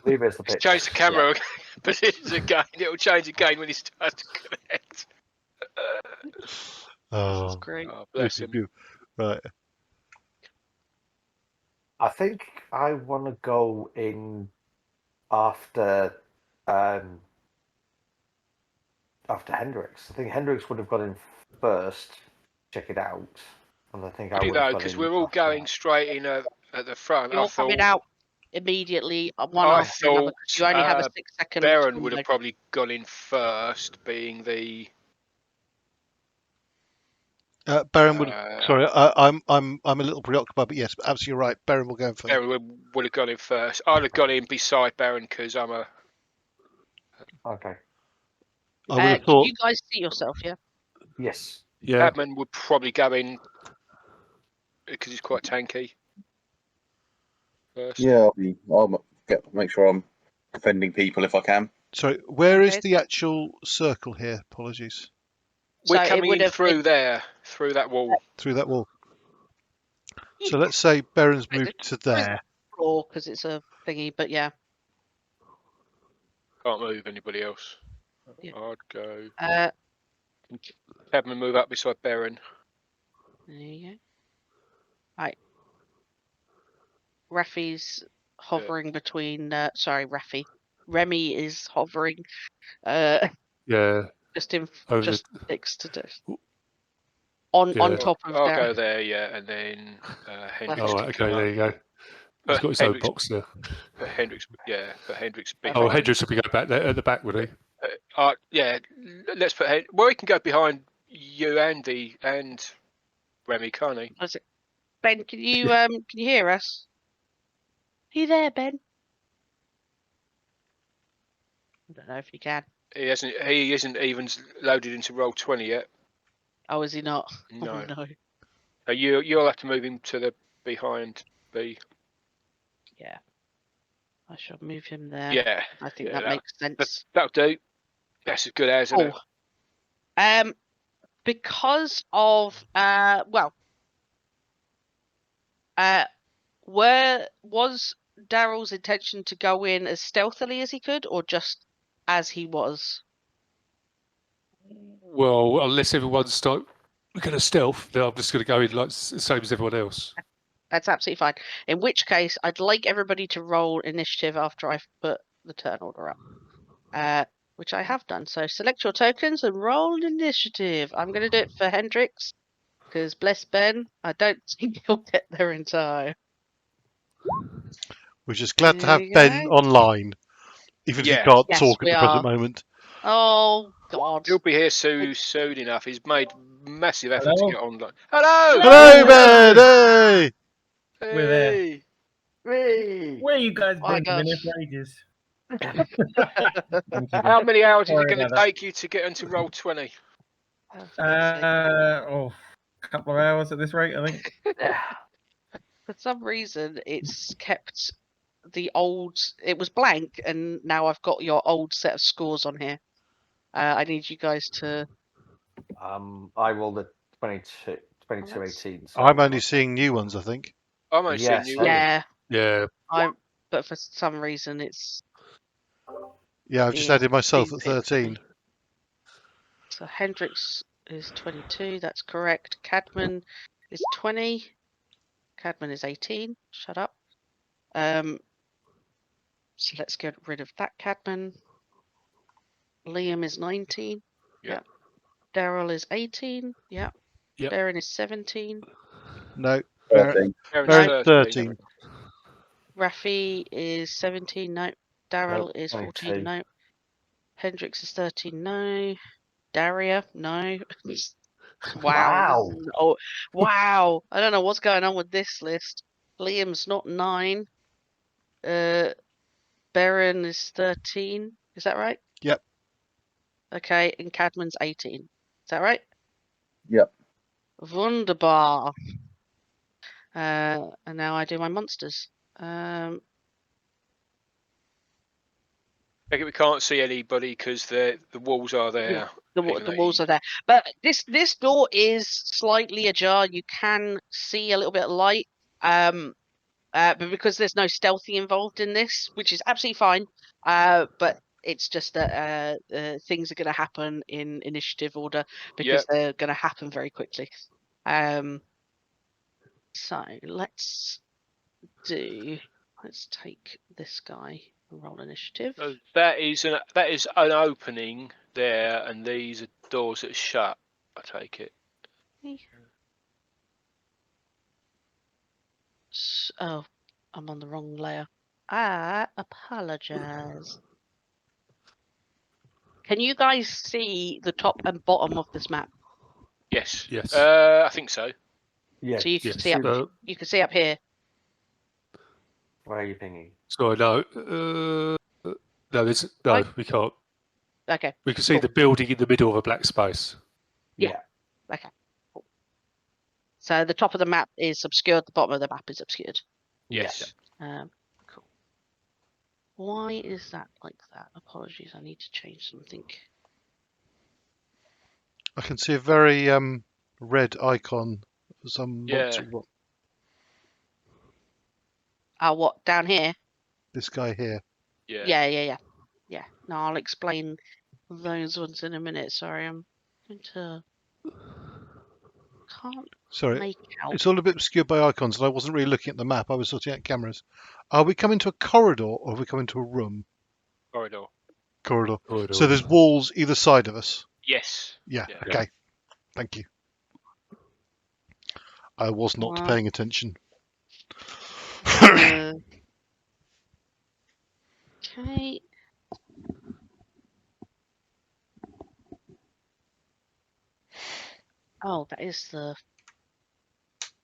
Leave it as the It's picture. changed the camera positions again. It'll change again when he starts to connect. This is great. Oh, bless him. Right. I think I want to go in after Hendrix. I think Hendrix would have got in first. Check it out. And I think I would have Because we're all going straight in at the front. You're coming out immediately. One I after another. thought You only have a 6-second. Beren would have probably gone in first, being the. Beren would. Sorry, I'm a little preoccupied, but yes, absolutely right. Beren will go in first. Beren would have gone in first. I'd have gone in beside Beren because I'm a. Okay. I would have thought. You guys see yourself, yeah? Yes. Yeah. Batman would probably go in because he's quite tanky. First. Yeah, I'll make sure I'm defending people if I can. Sorry, where is the actual circle here? Apologies. We're coming in through there, through that wall. Through that wall. So let's say Beren's moved to there. Because it's a thingy, but yeah. Can't move anybody else. Yeah. I'd go. Have him move up beside Beren. There you go. Right. Rafi's hovering between. Sorry, Rafi. Remy is hovering. Yeah. Just next to this. Yeah. On top of I'll there. go there, yeah, and then Hendrix. Oh, right, okay, there you go. He's got his own box there. But Hendrix. Oh, Hendrix will be going back there at the back, would he? Yeah, let's put. Well, he can go behind you, Andy, and Remy, can't he? Ben, can you hear us? Are you there, Ben? I don't know if you can. He isn't even loaded into Roll20 yet. Oh, is he not? No. Oh, no. So you'll have to move him to the behind B. Yeah. I shall move him there. Yeah. I think that makes sense. That'll do. That's as good as, isn't it? Because of was Darrell's intention to go in as stealthily as he could, or just as he was? Well, unless everyone's we're going to stealth, then I'm just going to go in like the same as everyone else. That's absolutely fine. In which case, I'd like everybody to roll initiative after I've put the turn order up, which I have done. So select your tokens and roll initiative. I'm going to do it for Hendrix, because bless Ben, I don't think he'll get there in time. We're just glad to have Ben online, even if he can't talk at the present moment. Oh, God. He'll be here soon enough. He's made massive effort to get online. Hello! Hello, Ben! Hey! We're there. Hey. Where you guys been? Been here for ages. How many hours is it going to take you to get into Roll20? A couple of hours at this rate, I think. For some reason, it's kept the old. It was blank, and now I've got your old set of scores on here. I need you guys to. I rolled a 22, 18. So I'm only seeing new ones, I think. I'm only seeing Yes, you. Yeah, Yeah. but for some reason it's. Yeah, I've just Yeah, added myself at stupid. 13. So Hendrix is 22. That's correct. Cadman is 20. Cadman is 18. Shut up. So let's get rid of that Cadman. Liam is 19. Yeah. Darrell is 18. Yeah. Yep. Beren is 17. No, 13. Baron's 13. Rafi is 17. No. Darrell Nope, is 14. 22. No. Hendrix is 13. No. Daria, no. Wow. Wow. Oh, wow. I don't know what's going on with this list. Liam's not 9. Beren is 13. Is that right? Yep. Okay, and Cadman's 18. Is that right? Yep. Wunderbar. And now I do my monsters. We can't see anybody because the walls are there. The walls are there, but this door is slightly ajar. You can see a little bit of light, but because there's no stealthy involved in this, which is absolutely fine. But it's just that things are going to happen in initiative order because they're going to happen very quickly. So let's take this guy and roll initiative. So that is an opening there, and these are doors that are shut. I take it. Oh, I'm on the wrong layer. I apologize. Can you guys see the top and bottom of this map? Yes. Yes. I think so. Yeah. So you can Yes. see up. You can see up here. Where are you thinking? Sorry, no. We can't. Okay. We can see Cool. the building in the middle of a black space. Yeah. Okay. Cool. So the top of the map is obscured. The bottom of the map is obscured. Yes. Cool. Why is that like that? Apologies. I need to change something. I can see a very red icon. Some Yeah. What down here? This guy here. Yeah. Yeah. No, I'll explain those ones in a minute. Sorry, I'm going to. Can't Sorry, make out. it's all a bit obscured by icons, and I wasn't really looking at the map. I was looking at cameras. Are we coming to a corridor, or are we coming to a room? Corridor. Corridor. So there's walls either side of us. Yes. Yeah. Okay. Thank you. I was not paying attention. Okay. Oh, that is the.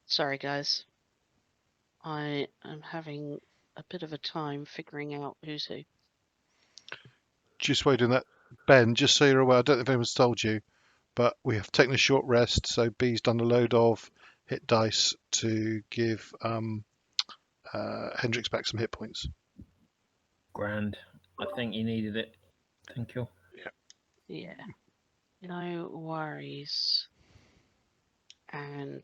Sorry, guys. I am having a bit of a time figuring out who's who. Just waiting that. Ben, just so you're aware, I don't know if anyone's told you, but we have taken a short rest. So B's done a load of hit dice to give Hendrix back some hit points. Grand. I think he needed it. Thank you. Yeah. No worries. And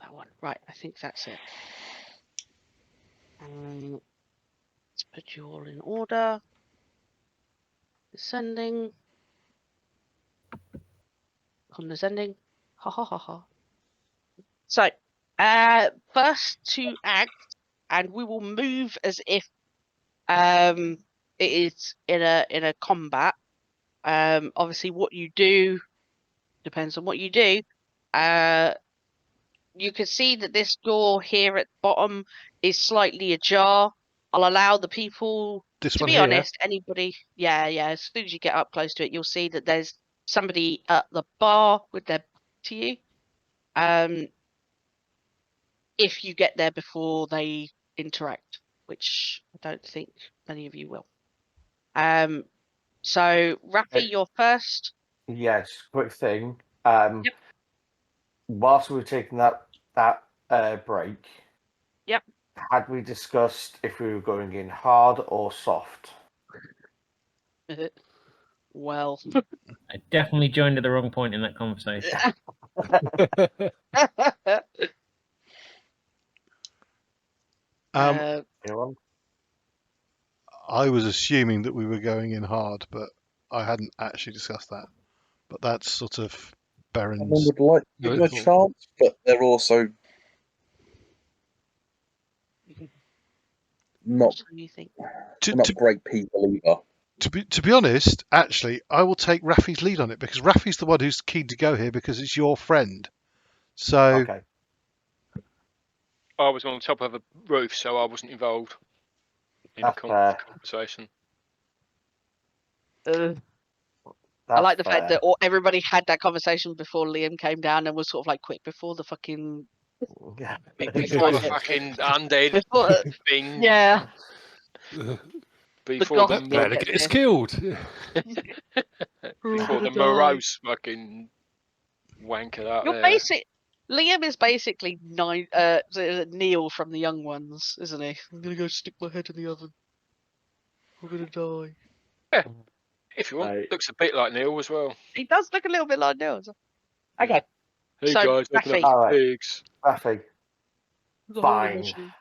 that one. Right, I think that's it. Let's put you all in order. Descending. Condescending. Ha ha ha ha. So, first to act, and we will move as if it is in a combat. Obviously, what you do depends on what you do. You can see that this door here at the bottom is slightly ajar. I'll allow the people. To be honest, anybody. Yeah. As soon as you get up close to it, you'll see that there's somebody at the bar with their back to you. If you get there before they interact, which I don't think many of you will. So Rafi, you're first. Yes, quick thing. Whilst we were taking that break, Had we discussed if we were going in hard or soft? Well, I definitely joined at the wrong point in that conversation. Anyone? I was assuming that we were going in hard, but I hadn't actually discussed that. But that's sort of Someone Beren's. would like to give them a chance, but they're also not, what do you think? not great people either. To be honest, actually, I will take Rafi's lead on it because Rafi's the one who's keen to go here because it's your friend. So Okay. I was on top of a roof, so I wasn't involved in the That's fair. conversation. I That's like the fact fair. that everybody had that conversation before Liam came down and was sort of like quick before the fucking Yeah. Before the fucking undead before, thing. yeah. Before the goth Glad to gets get us here. killed. before the morose fucking wanker out You're there. Liam is basically Neil from the Young Ones, isn't he? I'm gonna go stick my head in the oven. I'm gonna die. If you want, looks a bit like Neil as well. He does look a little bit like Neil. Okay. Hey So, guys, open Rafi. up All right. pigs. Rafi. Fine.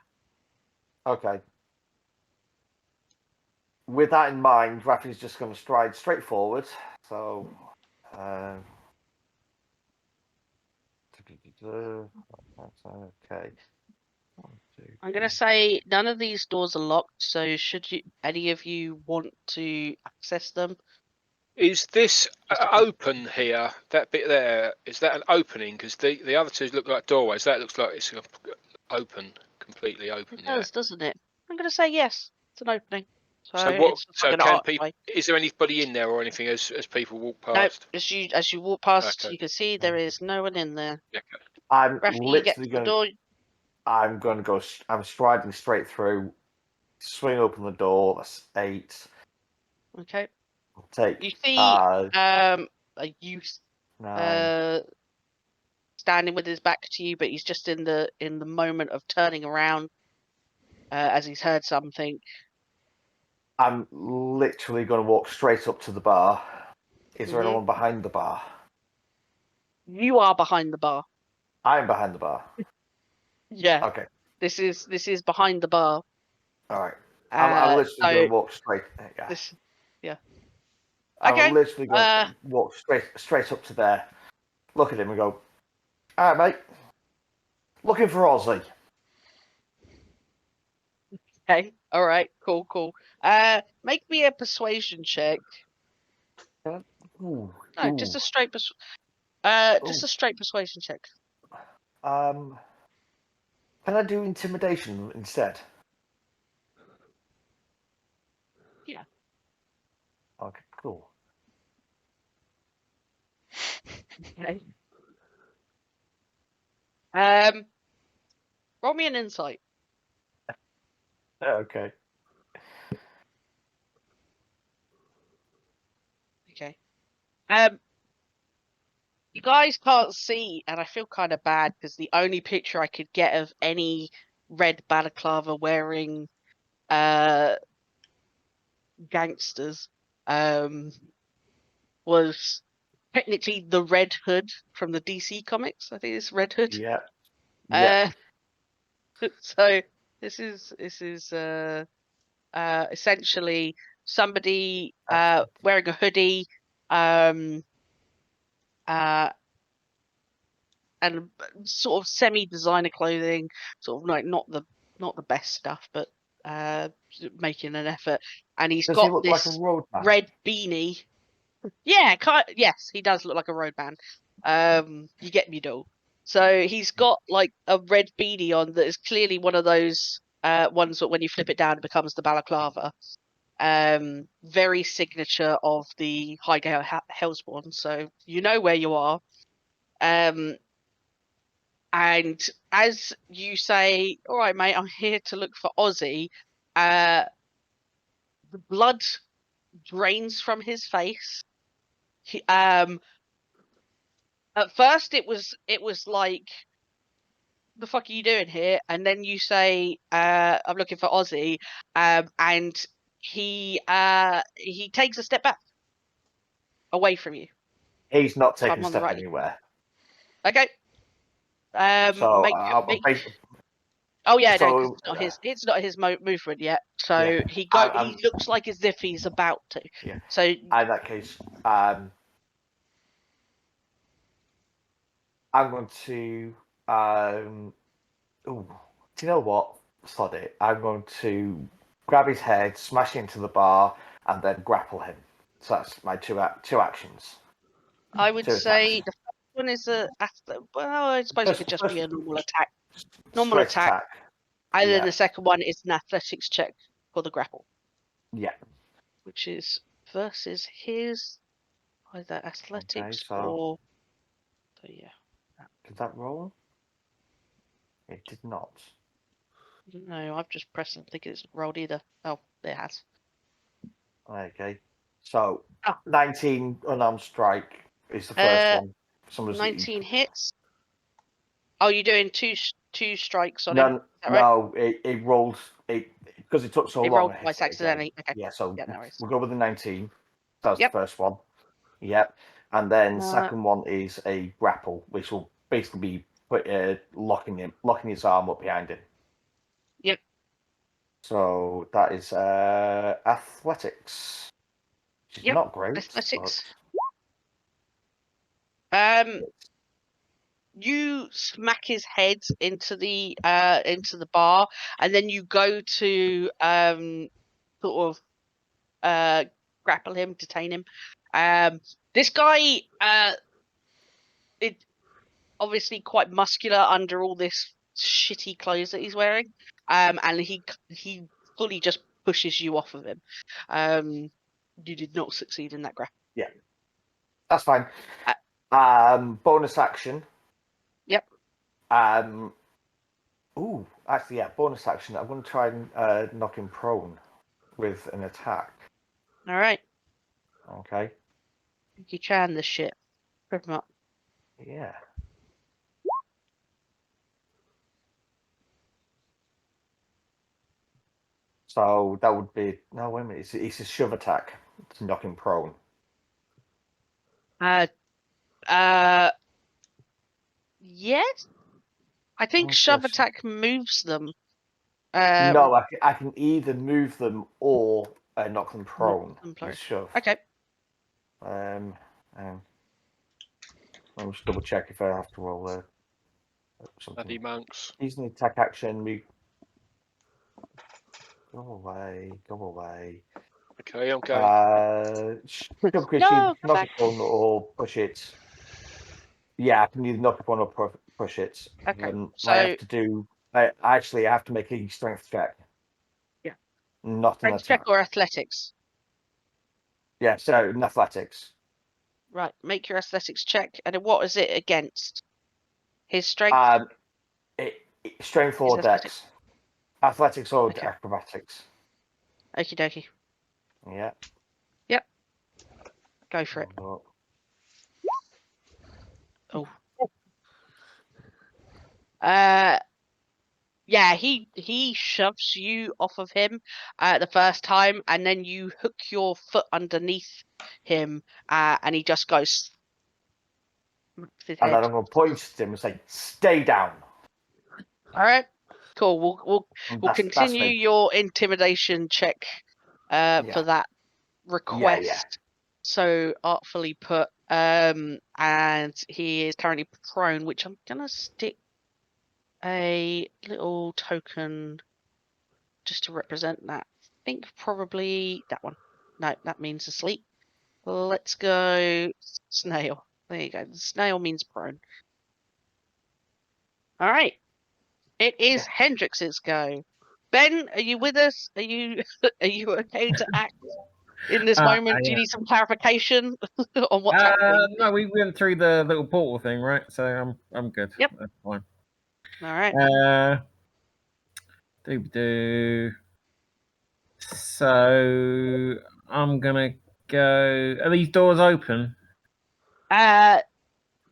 Okay. With that in mind, Rafi's just going to stride straight forward. So, okay. I'm gonna say none of these doors are locked. So, should any of you want to access them? Is this open here? That bit there, is that an opening? Because the other two look like doorways. That looks like it's open, completely open. It does, doesn't it? I'm gonna say yes. It's an opening. So, what? it's So like an can archway. people? Is there anybody in there or anything as people walk No, past? as you walk past, Okay. you can see there is no one in there. Okay. I'm Rafi, you get to literally the going to. door. I'm going to go. I'm striding straight through. Swing open the door. That's 8. Okay. Take. You see a youth 9. standing with his back to you, but he's just in the moment of turning around as he's heard something. I'm literally going to walk straight up to the bar. Is there Mhm. anyone behind the bar? You are behind the bar. I'm behind the bar. Yeah. Okay. This is behind the bar. All right. I'm literally so going to walk straight. Yeah. Yeah. I'm Okay. literally going to walk straight up to there. Look at him and go, "All right, mate. Looking for Ozzy." Okay. All right. Cool. Make me a persuasion check. Ooh, No, just a straight persuasion check. Can I do intimidation instead? Yeah. Okay, cool. Okay. Roll me an insight. Okay. Okay. You guys can't see, and I feel kind of bad because the only picture I could get of any red balaclava wearing gangsters was technically the Red Hood from the DC comics. I think it's Red Hood. Yeah. Yeah. So this is essentially somebody wearing a hoodie and sort of semi-designer clothing, sort of like not the best stuff, but making an effort. And he's Does got he look this like a roadman? red beanie. Yeah, yes, he does look like a roadman. You get me, doll. So he's got like a red beanie on that is clearly one of those ones that when you flip it down it becomes the balaclava. Very signature of the Highgate Hellspawn, so you know where you are. And as you say, "All right, mate, I'm here to look for Ozzy," the blood drains from his face. At first, it was like the fuck are you doing here? And then you say, I'm looking for Ozzy, and he takes a step back away from you. He's not So taking I'm a on the step right. anywhere. Okay. So Oh yeah, no, so, because it's not his movement yet. So Yeah, he looks like as if he's about to. Yeah. So in that case, I'm going to. Oh, do you know what? Sod it. I'm going to grab his head, smash into the bar, and then grapple him. So that's my two actions. I would Two say attacks. the first one is well, I suppose it could just be a normal attack. Normal Straight attack. And then Yeah. the second one is an athletics check for the grapple, Yeah. which is versus his either athletics so- or. So yeah. Did that roll? It did not. No, I've just pressed and think it's rolled either. Oh, it has. Okay. So Ah. 19 unarmed strike is the first one. 19 hits. Oh, you're doing two strikes on him? No, Is that right? no, it rolls because it took so It long. rolled it hit twice it again. accidentally. Okay. Yeah, so Yeah, no worries. we'll go with the 19. That's Yep. the first one. Yep. And then the Uh, second one is a grapple, which will basically be locking his arm up behind him. Yep. So that is athletics. Which is Yep, not great. athletics. You smack his head into the bar, and then you go to sort of grapple him, detain him. This guy it obviously quite muscular under all this shitty clothes that he's wearing. And he fully just pushes you off of him. You did not succeed in that grapple. Yeah. That's fine. Bonus action. Yep. Ooh, actually, yeah, bonus action. I'm going to try and knock him prone with an attack. All right. Okay. You trying this shit. Prep him up. Yeah. So that would be no. Wait a minute. It's a shove attack to knock him prone. Yes. I think shove attack moves them. No, I can either move them or knock them prone. With shove. Okay. Let me just double check if I have to roll something. Bloody monks. He's an attack action. Go away. Okay, I'm going. Pick up Christian, knock it prone or push it. Yeah, I can either knock it prone or push it. Okay. So I have to do. I have to make a strength check. Yeah. Not an strength attack. check or athletics. Yeah, so in athletics. Right, make your athletics check. And what is it against? His strength? Strength or dex. Athletics or acrobatics. Okie dokie. Yeah. Yep. Go for it. Oh. Yeah, he shoves you off of him the first time, and then you hook your foot underneath him, and he just goes. And then I'm going to point at him and say, "Stay down." All right, cool. We'll continue your intimidation check for that request. Yeah. So artfully put, and he is currently prone, which I'm gonna stick a little token just to represent that. I think probably that one. No, that means asleep. Let's go snail. There you go. The snail means prone. All right. It is Hendrix's go. Ben, are you with us? Are you okay to act in this moment? Do you need some clarification on what's happening? No, we went through the little portal thing, right? So I'm good. Yep. That's fine. All right. So I'm gonna go. Are these doors open? Where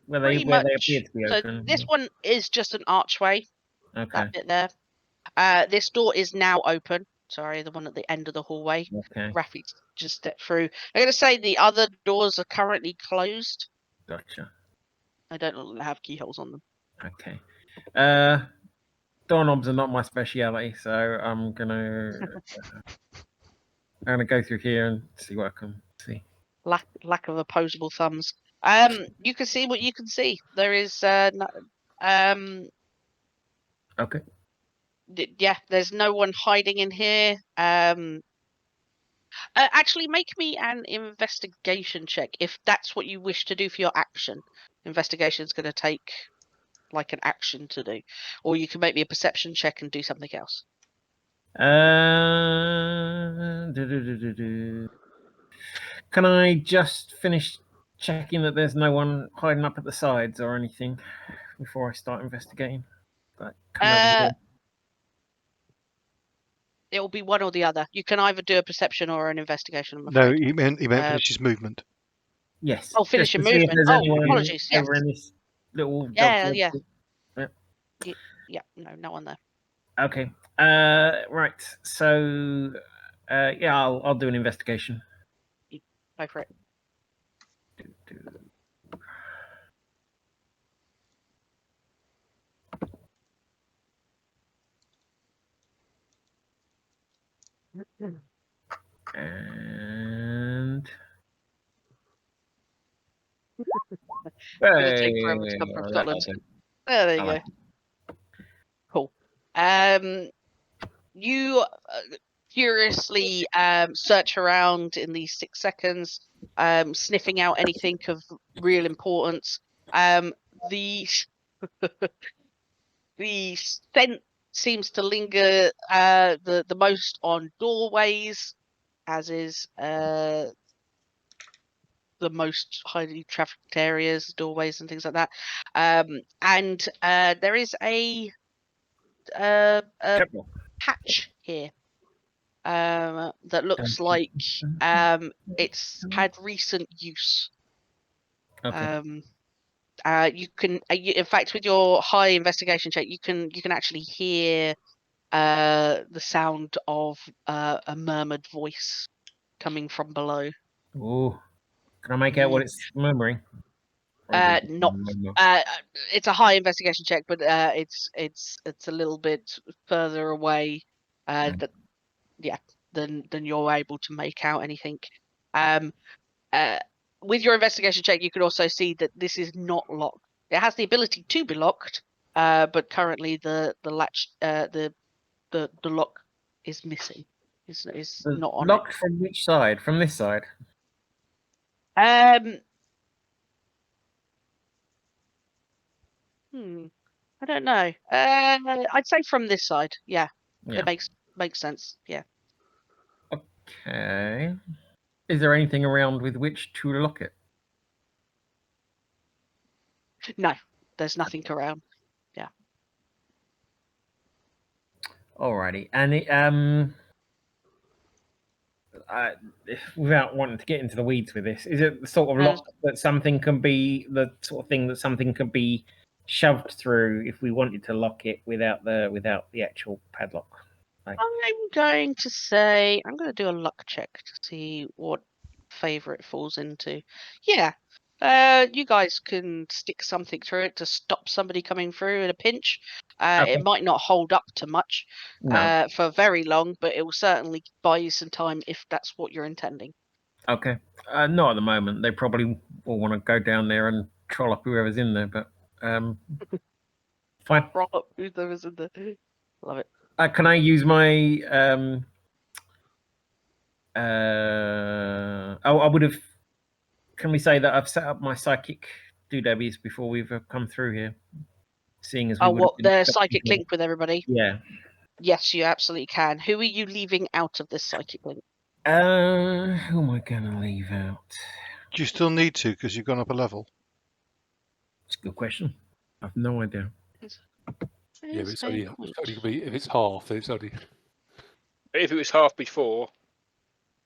they appear to be open. So this one is just an archway. Okay. that bit there. This door is now open. Sorry, the one at the end of the hallway. Okay. Rafi's just stepped through. I'm going to say the other doors are currently closed. Gotcha. I don't have keyholes on them. Okay. Doorknobs are not my speciality, so I'm gonna go through here and see what I can see. Lack of opposable thumbs. You can see what you can see. There is Okay. yeah, there's no one hiding in here. Actually, make me an investigation check if that's what you wish to do for your action. Investigation is going to take like an action to do, or you can make me a perception check and do something else. Can I just finish checking that there's no one hiding up at the sides or anything before I start investigating? Like, come over here. It will be one or the other. You can either do a perception or an investigation. I'm No, afraid. he meant finish his movement. Yes. Oh, finish just your to see if movement. there's Oh, anyone apologies. Yes. over in this little Yeah, dog yeah. field. Yeah, no one there. Okay. Right. So, yeah, I'll do an investigation. Go for it. And It's gonna take forever to come from Scotland. There you go. Cool. You curiously search around in these 6 seconds, sniffing out anything of real importance. The the scent seems to linger the most on doorways, as is the most highly trafficked areas, doorways and things like that. And there is a patch here that looks like it's had recent use. Okay. You can, in fact, with your high investigation check, you can actually hear the sound of a murmured voice coming from below. Oh, can I make out what it's murmuring? Not. It's a high investigation check, but it's a little bit further away. That yeah, than you're able to make out anything. With your investigation check, you could also see that this is not locked. It has the ability to be locked, but currently the latch, the lock is missing. Is not on locked from which side? From this side? I don't know. I'd say from this side. Yeah. It makes sense. Yeah. Okay. Is there anything around with which to lock it? No, there's nothing around. Yeah. Alrighty, and it, without wanting to get into the weeds with this, is it the sort of lock that something can be the sort of thing that something can be shoved through if we wanted to lock it without the actual padlock? I'm going to say I'm going to do a luck check to see what favor it falls into. Yeah. You guys can stick something through it to stop somebody coming through in a pinch. It might not hold up to much for very long, but it will certainly buy you some time if that's what you're intending. Okay. Not at the moment. They probably will want to go down there and troll up whoever's in there, but fine. Troll up whoever's in there. Love it. Can I use my I would have. Can we say that I've set up my psychic doodabies before we've come through here? Seeing as the psychic link with everybody? Yeah. Yes, you absolutely can. Who are you leaving out of this psychic link? Who am I going to leave out? Do you still need to because you've gone up a level? It's a good question. I have no idea. Yeah, but it's only going to be if it's half. It's only. If it was half before.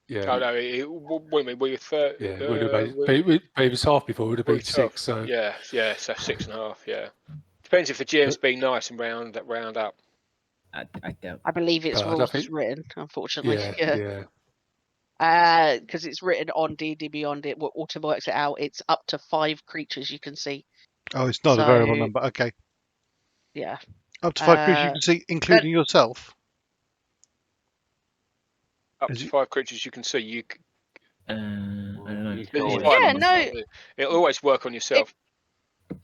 Yeah. Oh no, we were 30. Yeah, it would have been. If it was half before, it would have been 6. So yeah, so 6.5. Yeah. Depends if the GM's being nice and round up. I doubt. I believe it's I rules think- written, unfortunately. Yeah. Because it's written on D&D Beyond. It auto works it out. It's up to 5 creatures you can see. Oh, it's not a So- variable number. Okay. Yeah. Up to 5 creatures you can see, including yourself. Up Is to it- 5 creatures you can see. You. I don't know. It's Oh, fine yeah, on the no. front. It'll always work on yourself.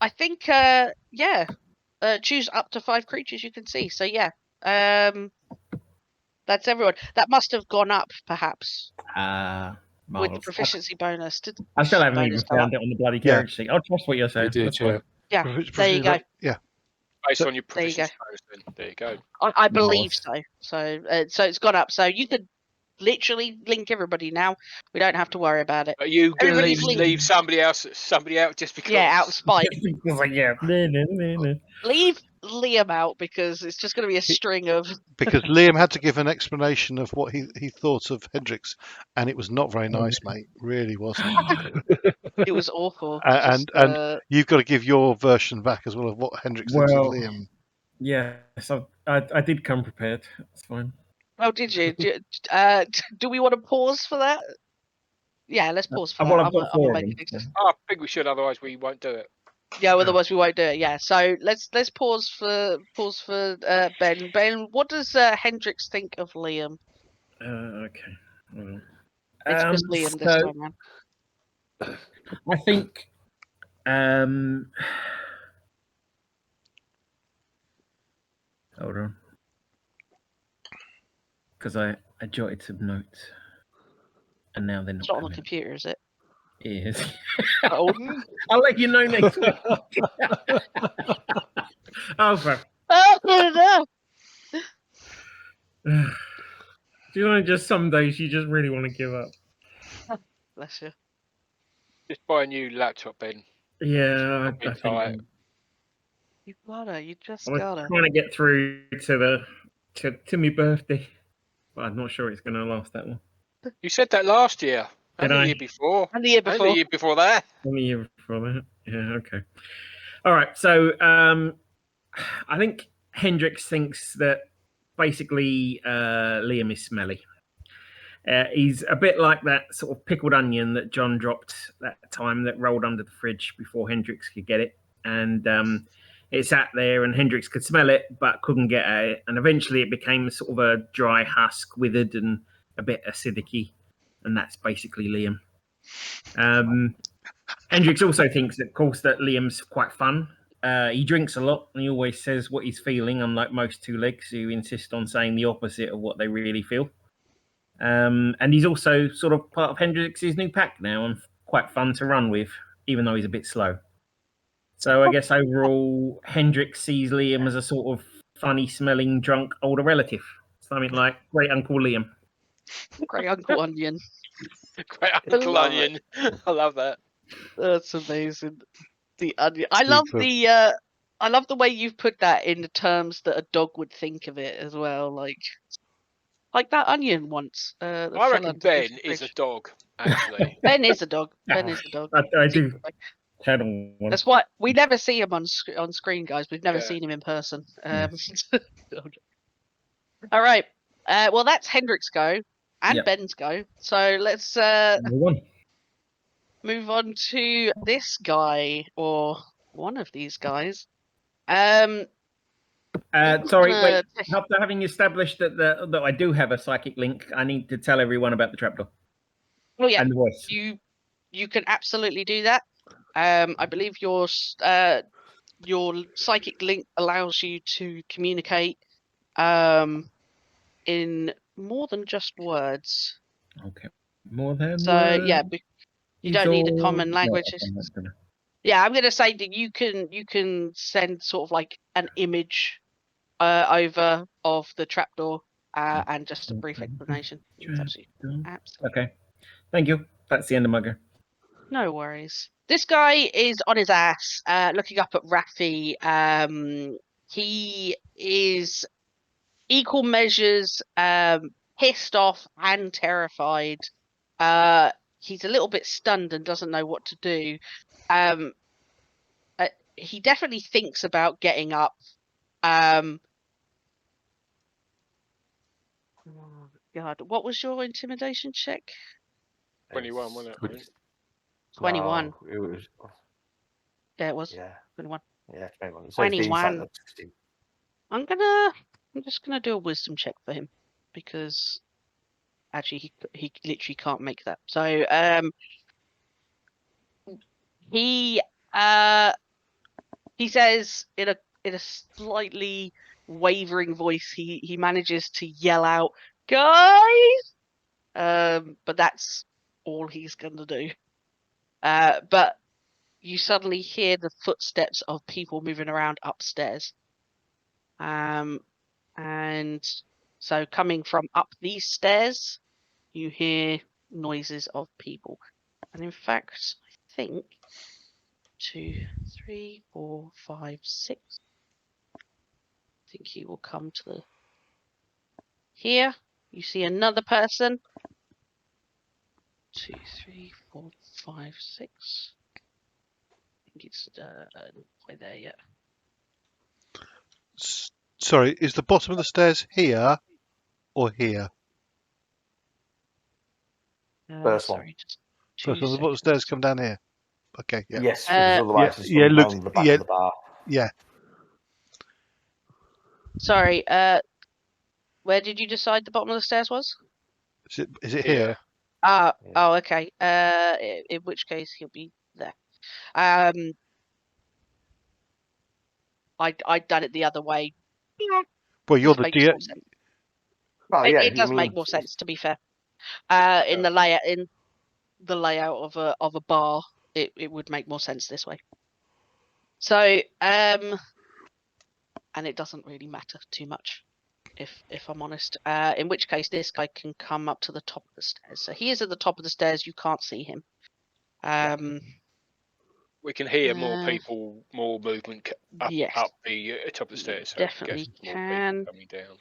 I think, choose up to 5 creatures you can see. So, yeah. That's everyone. That must have gone up, perhaps, with the Marvelous. proficiency bonus. I still haven't bonus even go up? found it on the bloody Yeah. character sheet. I'll trust what you're saying. You did, That's fine. yeah. Yeah, there you go. Yeah. Based So- on your There you go. proficiency bonus, then. There you go. I believe Marvelous. so. So it's gone up. So you could literally link everybody now. We don't have to worry about it. Are you going to Everybody's leave somebody out just because? Yeah, out of spite. It's like, yeah. No. Leave Liam out because it's just going to be a string of. Because Liam had to give an explanation of what he thought of Hendrix, and it was not very nice, mate. Really wasn't. It was awful. And- Just, You've got to give your version back as well of what Hendrix thinks of Well- Liam. Yeah, so I did come prepared. That's fine. oh, did you? Do we want to pause for that? Yeah, let's pause for that. Well, I've got I'm 4 gonna of make them. it Oh, I think we should. Otherwise, we won't do it. Yeah, otherwise we won't do it. Yeah, so let's pause for Ben. Ben, what does Hendrix think of Liam? Okay. Hold on. It's just Liam this so time round. I think hold on. Because I jotted some notes. And now they're not It's not on the coming. computer, is it? It is. Oh, I'll let you know next week. Oh, fuck. no. Do you want to just some days you just really want to give up? Bless you. Just buy a new laptop, Ben. Yeah, Be I think tight. You gotta. You just I'm gotta. trying to get through to my birthday, but I'm not sure it's going to last that long. You said that last year. Did And the I? year before. And the year And before. the year before that. Only a year before that. Yeah, okay. All right. So I think Hendrix thinks that basically Liam is smelly. He's a bit like that sort of pickled onion that John dropped that time that rolled under the fridge before Hendrix could get it. And it sat there and Hendrix could smell it but couldn't get at it. And eventually it became sort of a dry husk, withered and a bit acidic-y. And that's basically Liam. Hendrix also thinks, of course, that Liam's quite fun. He drinks a lot and he always says what he's feeling, unlike most two legs who insist on saying the opposite of what they really feel. And he's also sort of part of Hendrix's new pack now and quite fun to run with, even though he's a bit slow. So I guess overall, Hendrix sees Liam as a sort of funny-smelling, drunk older relative. Something like Great Uncle Liam. Great Uncle Onion. Great Uncle love Onion. I love that. That's amazing. The onion. I love Super. I love the way you've put that in the terms that a dog would think of it as well. Like that onion once. That I fell reckon under Ben the is a fridge. dog, actually. Ben is a dog. Ben is a dog. I do channel one. That's why we never see him on screen, guys. We've never Yeah. seen him in person. All right. Well, that's Hendrix go and Yep. Ben's go. So let's Number 1. move on to this guy or one of these guys. Sorry, gonna- wait. After having established that I do have a psychic link, I need to tell everyone about the trapdoor Oh yeah, and the voice. you can absolutely do that. I believe your psychic link allows you to communicate in more than just words. Okay. More than So yeah, you don't need a common language. Yeah, I'm gonna say that you can send sort of like an image over of the trapdoor and just a brief explanation. It's absolutely Okay. Thank you. That's the end of my go. no worries. This guy is on his ass, looking up at Raffi. He is equal measures pissed off and terrified. He's a little bit stunned and doesn't know what to do. he definitely thinks about getting up. Oh, God, what was your intimidation check? 21, wasn't it? 21. No, it was. Yeah, it was. Yeah. 21. Yeah, 21. So 21. It's 16. I'm just gonna do a wisdom check for him because actually he literally can't make that. So he says in a slightly wavering voice, he manages to yell out, "Guys!" But that's all he's gonna do. But you suddenly hear the footsteps of people moving around upstairs. And so coming from up these stairs, you hear noises of people. And in fact, I think 2, 3, 4, 5, 6. I think he will come to the here. You see another person. 2, 3, 4, 5, 6. I think it's not quite there yet. Sorry, is the bottom of the stairs here or here? First one. Sorry, just First 2 one, the bottom of the seconds. stairs come down here. Okay, yeah. Yes, because otherwise it's yeah, down the back of the bar. Yeah. Sorry, where did you decide the bottom of the stairs was? Is it here? Oh, okay. In which case he'll be there. I'd done it the other way. Well, you're This the makes DM. more sense. Oh, yeah, It does make more sense, to be fair. In the layout of a bar, it would make more sense this way. So, and it doesn't really matter too much, if I'm honest. In which case, this guy can come up to the top of the stairs. So he is at the top of the stairs. You can't see him. We can hear more people, more movement up, yes, up the top of the stairs. So definitely can. Coming down.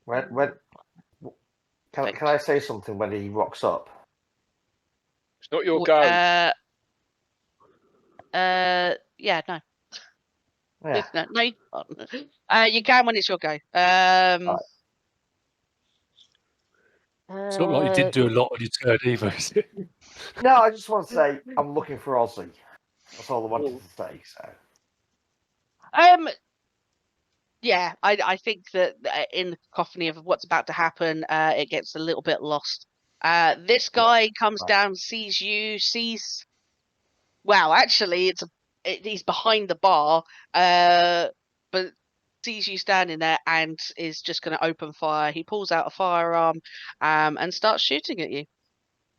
Yeah, okay. Can I say something when he rocks up? It's not your go. Yeah, no. Yeah. No, you can't. You can when it's your go. Right. It's not like you didn't do a lot on your turn either, is it? No, I just want to say I'm looking for Ozzy. That's all I wanted to say. So. Yeah, I think that in the cacophony of what's about to happen, it gets a little bit lost. This guy comes down, sees you, sees. Wow, actually, he's behind the bar, but sees you standing there and is just going to open fire. He pulls out a firearm, and starts shooting at you.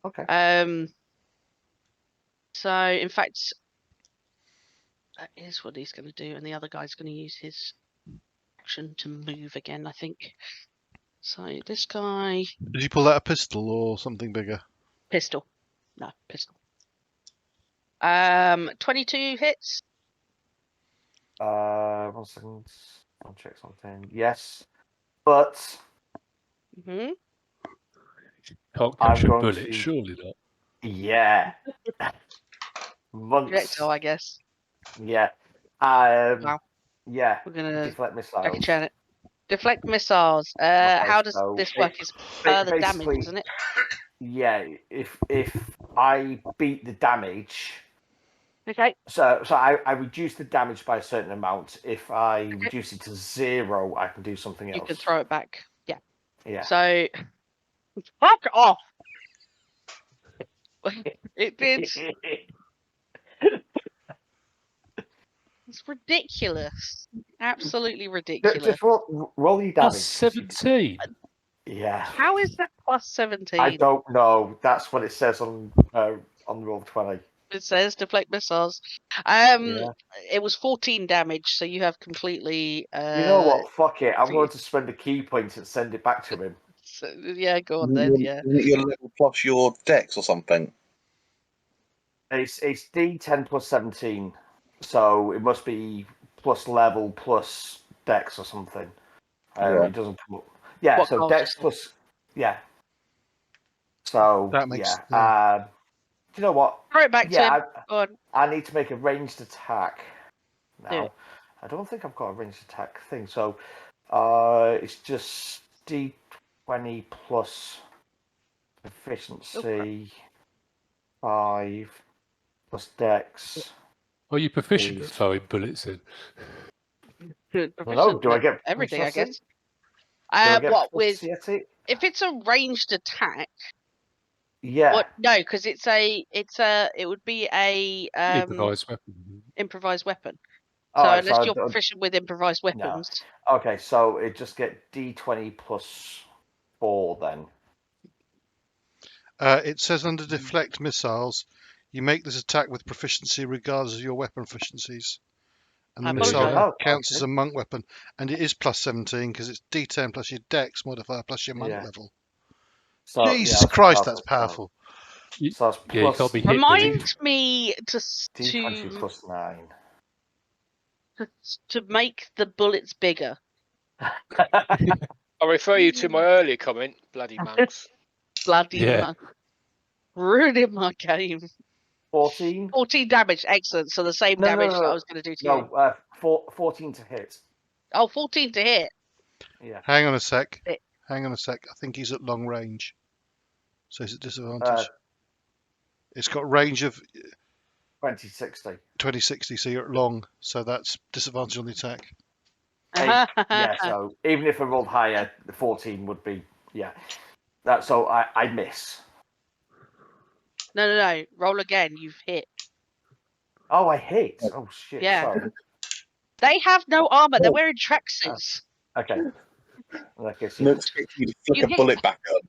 Okay. So in fact, that is what he's going to do, and the other guy's going to use his action to move again, I think. So this guy. Did you pull out a pistol or something bigger? Pistol. No, pistol. 22 hits. 1 second. I'll check something. Yes, but. Mm-hmm. Can't catch a bullet, surely not. Yeah. Projectile, I guess. Yeah. Wow. Yeah. We're gonna deflect missiles. Jackie Chan it. Deflect missiles. How does this work? It's per the damage, isn't it? Yeah. If I beat the damage. Okay. So I reduce the damage by a certain amount. If I reduce it to 0, I can do something else. You can throw it back. Yeah. Yeah. So fuck off. It did. It's ridiculous. Absolutely ridiculous. Just roll your damage. Plus 17. Yeah. How is that plus 17? I don't know. That's what it says on Roll20. It says deflect missiles. It was 14 damage, so you have completely. You know what? Fuck it. I'm going to spend a key point and send it back to him. So, yeah, go on then. Yeah. Isn't it your level plus your dex or something? It's D10 plus 17, so it must be plus level plus dex or something. It doesn't come up. Yeah, so dex plus. Yeah. So that makes you know what? Throw it back to him. Go on. I need to make a ranged attack Do now. it. I don't think I've got a ranged attack thing, so it's just D20 plus proficiency 5 plus dex. Are you proficient Please. at throwing bullets in? No, do I get everything? I guess. Do I get What with? proficiency? If it's a ranged attack, Yeah. what? No, because it would be a Improvised weapon. improvised weapon. All So right, unless so you're proficient with improvised weapons, Okay, so it just get D20 plus 4 then. It says under deflect missiles, you make this attack with proficiency regardless of your weapon proficiencies. And the I missile apologise. counts as a monk weapon, and it is plus 17 because it's D10 plus your dex modifier plus your monk level. So, Jesus Christ, that's powerful. So that's Yeah, you can't be hit. Remind me D20 plus 9. to make the bullets bigger. I'll refer you to my earlier comment, bloody monks. Bloody monk. Ruining my game. 14? 14 damage, excellent. So the same damage that I was going to do to you. No, 14 to hit. Oh, 14 to hit. Yeah. Hang on a sec. I think he's at long range. So he's at disadvantage. It's got range of 2060. 2060, so you're at long. So that's disadvantage on the attack. Yeah, so even if I rolled higher, the 14 would be, so I miss. No. Roll again. You've hit. Oh, I hit. Oh, shit. Yeah. Sorry. They have no armor. They're wearing tracksuits. Okay. Okay, so No, expect you to flick a bullet back up.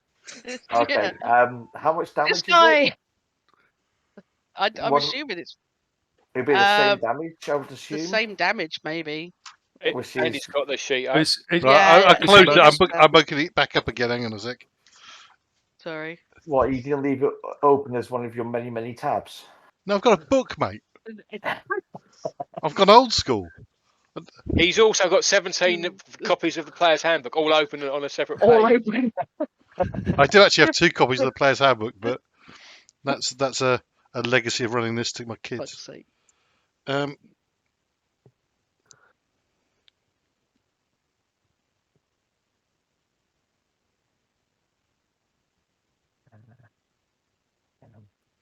Okay. How much damage This guy. is it? I'm assuming it's. It'd be the same damage, I would assume. The same damage, maybe. And he's got the sheet. I closed it. I'm bugging it back up again. Hang on a sec. Sorry. What, you didn't leave it open as one of your many, many tabs? No, I've got a book, mate. I've gone old school. He's also got 17 copies of the Player's Handbook, all open on a separate page. All open. I do actually have 2 copies of the Player's Handbook, but that's a legacy of running this to my kids.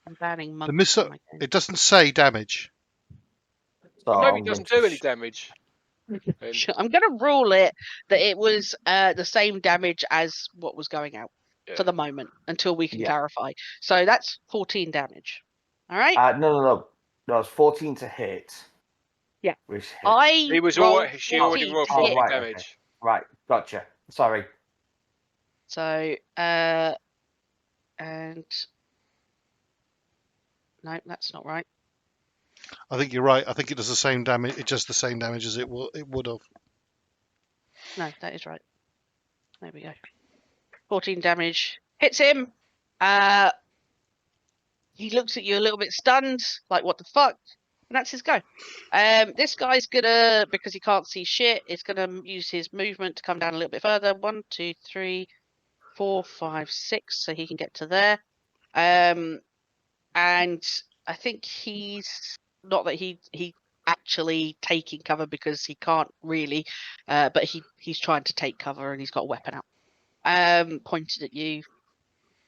I'm banning monks. The missile. It doesn't say damage. No, he doesn't do any damage. I'm going to rule it that it was the same damage as what was going out for the moment until we can clarify. So that's 14 damage. All right? No, it's 14 to hit. Yeah. Which hit. She already rolled 14 damage. Okay. Right, gotcha. Sorry. So, and no, that's not right. I think you're right. I think it does the same damage. It does the same damage as it would have. No, that is right. There we go. 14 damage. Hits him. He looks at you a little bit stunned, like, what the fuck? And that's his go. This guy's gonna, because he can't see shit, is gonna use his movement to come down a little bit further. 1, 2, 3, 4, 5, 6, so he can get to there. And I think he's not that he actually taking cover because he can't really, but he's trying to take cover and he's got a weapon out, pointed at you.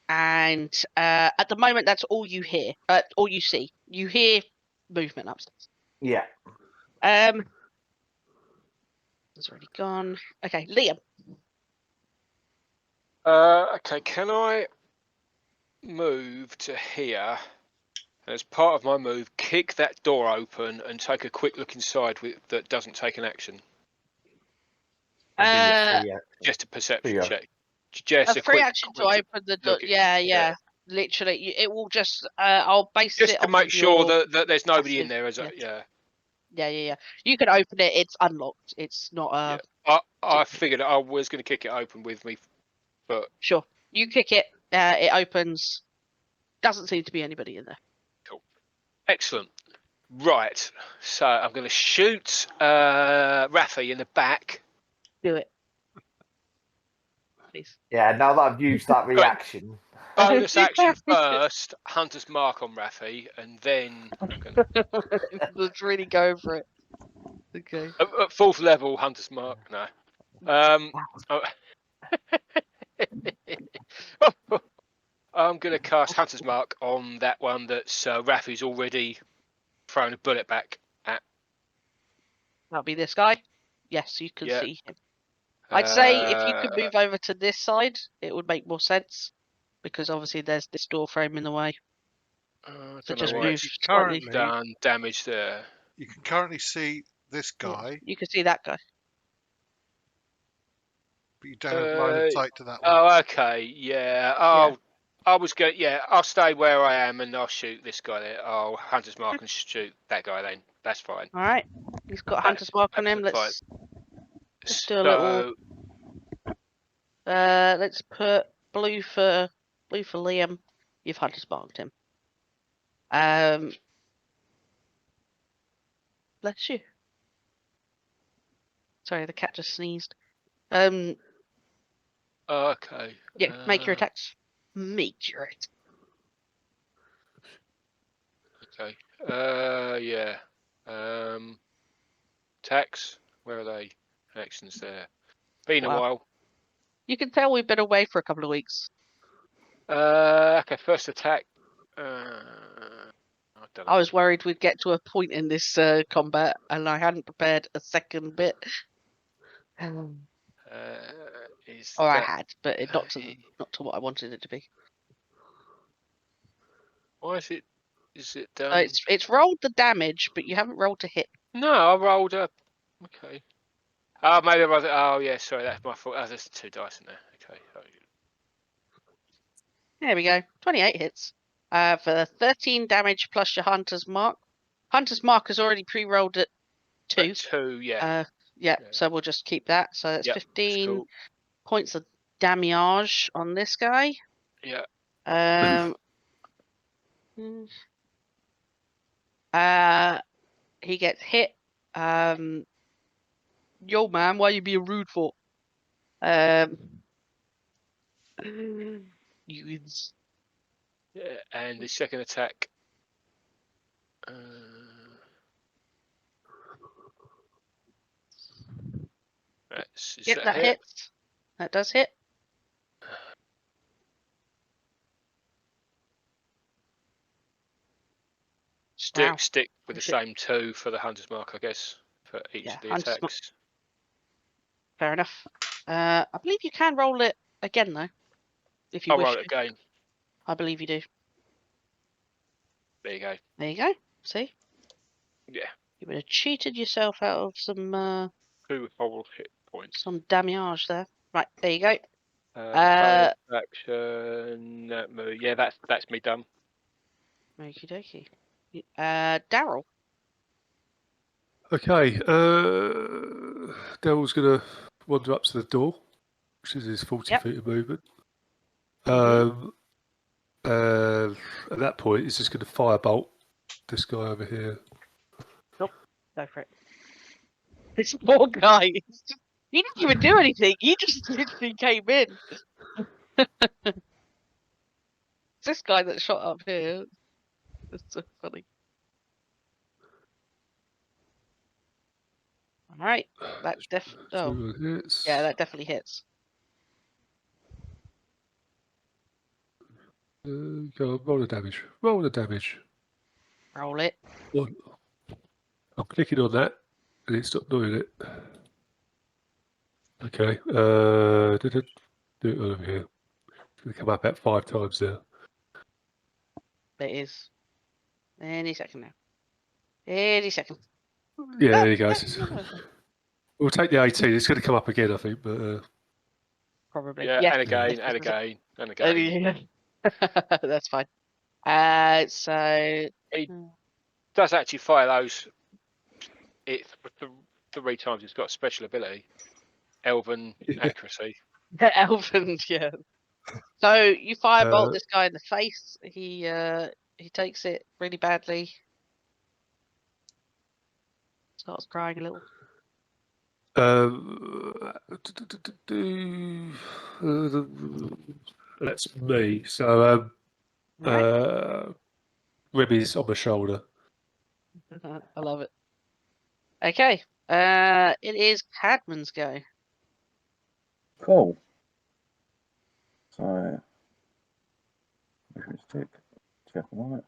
And at the moment, that's all you hear, all you see. You hear movement upstairs. Yeah. It's already gone. Okay, Liam. Okay, can I move to here? And as part of my move, kick that door open and take a quick look inside that doesn't take an action. Just a perception check. Just a free action to open the door. Yeah. Literally, it will just. I'll base just it to off make of sure your that there's nobody in there. Yeah. You can open it. It's unlocked. It's not. I figured I was going to kick it open with me, but sure. You kick it. It opens. Doesn't seem to be anybody in there. Cool. Excellent. Right. So I'm going to shoot Rafi in the back. Do it. please. Yeah, now that I've used that reaction. Bonus action first, Hunter's Mark on Rafi, and then Let's really go for it. Okay. at 4th level, Hunter's Mark. No. I'm going to cast Hunter's Mark on that one that's Rafi's already thrown a bullet back at. That'll be this guy. Yes, you can Yeah. see him. I'd say if you could move over to this side, it would make more sense. Because obviously there's this door frame in the way. So just move slightly. Done damage there. You can currently see this guy. Yeah, you can see that guy. But you don't have line of sight to that one. Oh, okay. Yeah. Oh, I was going. Yeah, I'll stay where I am and I'll shoot this guy there. Oh, Hunter's Mark and shoot that guy then. That's fine. All right. He's got Hunter's Mark on him. Let's do a little. Let's put blue for Liam. You've Hunter's Marked him. Bless you. Sorry, the cat just sneezed. Okay. Yeah, make your attacks. Make your attacks. Okay. Yeah. Attacks. Where are they? Actions there. Been a while. You can tell we've been away for a couple of weeks. Okay. First attack. I was worried we'd get to a point in this combat, and I hadn't prepared a second bit. I had, but not to what I wanted it to be. Why is it? Is it done? It's rolled the damage, but you haven't rolled to hit. No, I rolled up. Okay. Oh, maybe I was. Oh, yeah. Sorry, that's my fault. Oh, there's 2 dice in there. Okay. There we go. 28 hits. For 13 damage plus your Hunter's Mark. Hunter's Mark has already pre-rolled at 2. At 2, yeah. Yeah, so we'll just keep that. So that's 15 points of damage on this guy. Yeah. He gets hit. Yo, man, why you being rude for? Youths. Yeah, and the second attack. That hits. That does hit. Stick with the same 2 for the Hunter's Mark, I guess, for each of the attacks. Fair enough. I believe you can roll it again, though. If you wish. I'll roll it again. I believe you do. There you go. There you go. See? Yeah. You would have cheated yourself out of some 2 whole hit points. Some damage there. Right, there you go. Action. Yeah, that's me done. Okie dokie. Darrell. Okay. Darrell's going to wander up to the door, which is his 40 feet of movement. At that point, he's just going to firebolt this guy over here. Nope. Go for it. This poor guy. He didn't even do anything. He just literally came in. This guy that shot up here. It's so funny. All right. That's definitely. Yeah, that definitely hits. Go on, roll the damage. Roll the damage. Roll it. I'm clicking on that, and it's not doing it. Okay. Do it over here. It's going to come up at 5 times there. It is. Any second now. Any second. Yeah, there you go. We'll take the 18. It's going to come up again, I think, but probably. Yeah, and again, and again, and again. That's fine. So he does actually fire those. It 3 times. He's got a special ability, Elven accuracy. Elven, yeah. So you firebolt this guy in the face. He takes it really badly. Starts crying a little. That's me. So, Right. Remy's on my shoulder. I love it. Okay. It is Cadman's go. Cool. So, stick, check on it.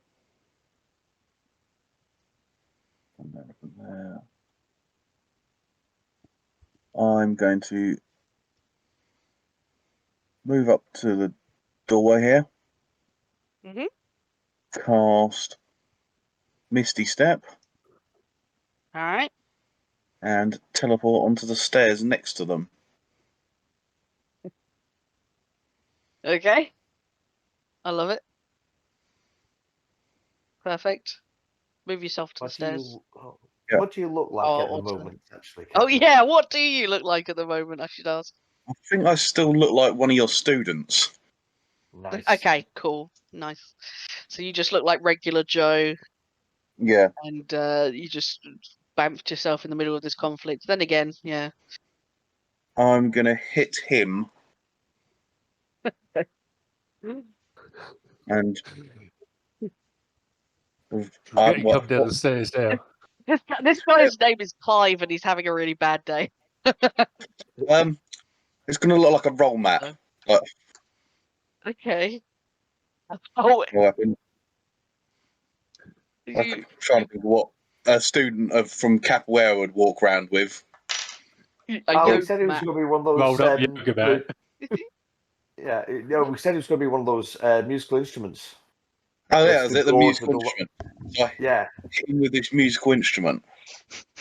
From there. I'm going to move up to the doorway here. Mhm. Cast Misty Step All right. and teleport onto the stairs next to them. Okay. I love it. Perfect. Move yourself to the stairs. Yeah. What do you look like Oh, at the awesome. moment, actually? Oh Kevin? yeah, what do you look like at the moment? I should ask. I think I still look like one of your students. Nice. Okay, cool, nice. So you just look like regular Joe, Yeah. and you just bamfed yourself in the middle of this conflict. Then again, yeah. I'm going to hit him and Getting come down the stairs now. This guy's name is Clive, and he's having a really bad day. it's going to look like a roll map. Okay. Oh, I'm trying to think what a student from Capoeira would walk around with. We said it was going to be one of those. Rolled up yoga mat. Yeah, no, we said it was going to be one of those musical instruments. Oh yeah, is it the musical with instrument? So Yeah. hit him with this musical instrument.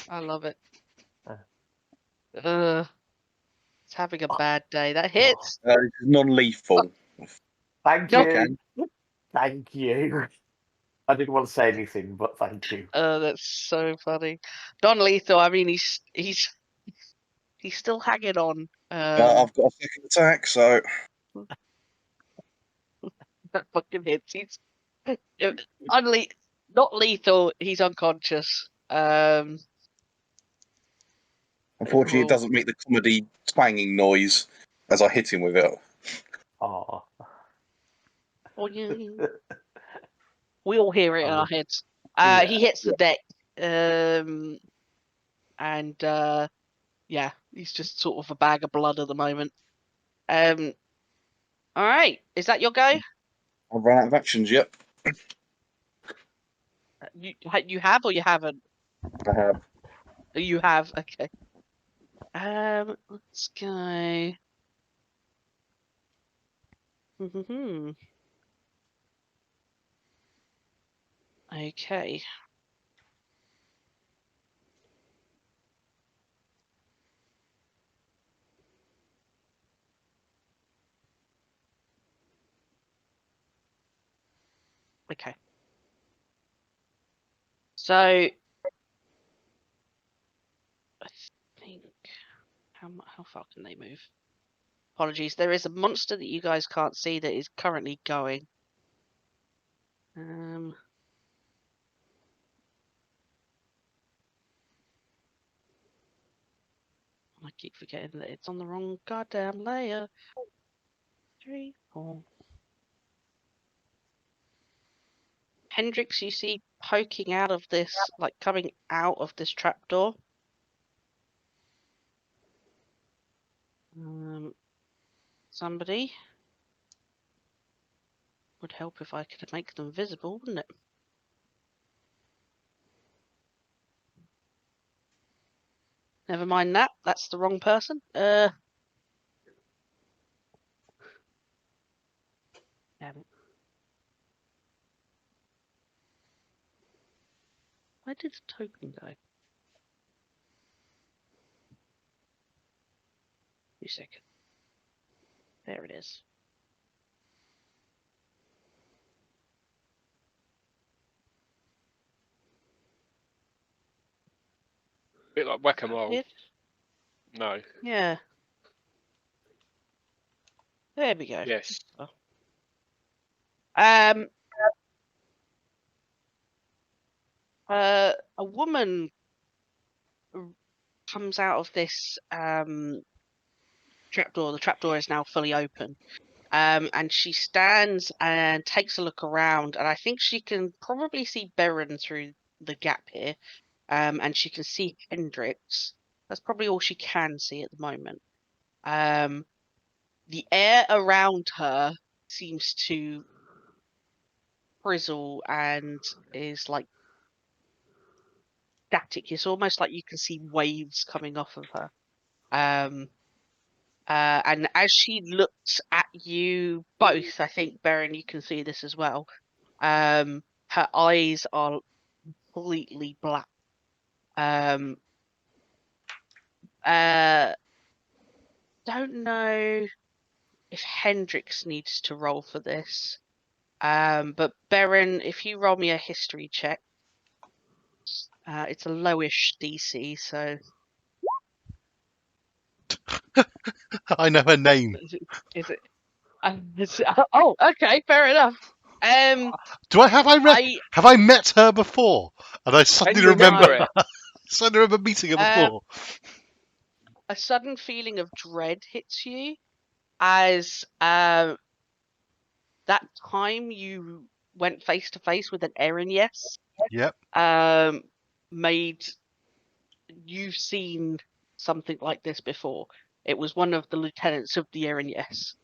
I love it. It's having a bad day. That hits. It's non-lethal. Thank No. you. Thank you. I didn't want to say anything, but thank you. That's so funny. Non-lethal. I mean, he's still hanging on. I've got a second attack, so That fucking hits. He's not lethal. He's unconscious. unfortunately Cool. it doesn't make the comedy twanging noise as I hit him with it. Oh. Oh yeah. We all hear it in our heads. Yeah. He hits the deck. And yeah, he's just sort of a bag of blood at the moment. All right, is that your go? I've run out of actions. Yep, You have or you haven't? I have. You have. Okay. Let's go. Okay. Okay. So I think how far can they move? Apologies. There is a monster that you guys can't see that is currently going. I keep forgetting that it's on the wrong goddamn layer. 3, 4. Hendrix, you see poking out of this, like coming out of this trapdoor. Somebody would help if I could make them visible, wouldn't it? Never mind that. That's the wrong person. Damn it. Where did the token go? 2 seconds. There it is. A bit like whack-a-mole. Here? No. Yeah. There we go. Yes. A woman comes out of this trapdoor. The trapdoor is now fully open. And she stands and takes a look around, and I think she can probably see Beren through the gap here. And she can see Hendrix. That's probably all she can see at the moment. The air around her seems to frizzle and is like static. It's almost like you can see waves coming off of her. And as she looks at you both, I think, Beren, you can see this as well. Her eyes are completely black. Don't know if Hendrix needs to roll for this. But Beren, if you roll me a history check, it's a lowish DC, so I know her name. is it? Oh, okay, fair enough. Have I met her before? And I suddenly Can you remember. it? Suddenly remember meeting her before. A sudden feeling of dread hits you as that time you went face to face with an Aaron Yes. Yep. Made you've seen something like this before. It was one of the lieutenants of the Aaron Yes.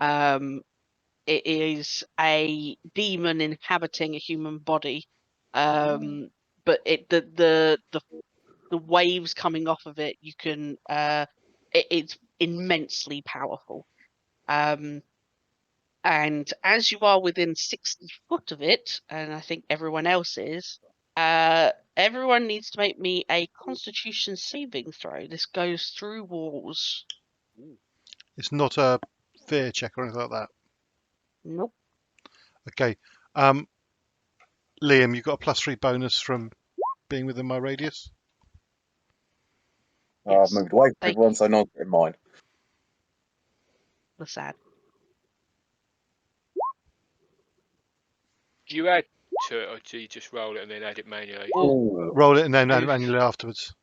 It is a demon inhabiting a human body. But the waves coming off of it, you can it's immensely powerful. And as you are within 60 foot of it, and I think everyone else is, everyone needs to make me a Constitution saving throw. This goes through walls. It's not a fear check or anything like that. Nope. Okay. Liam, you've got a +3 bonus from being within my radius. I've moved away from Thank everyone, you. so not in mine. That's sad. Do you add to it, or do you just roll it and then add it manually? Roll it and then manually afterwards.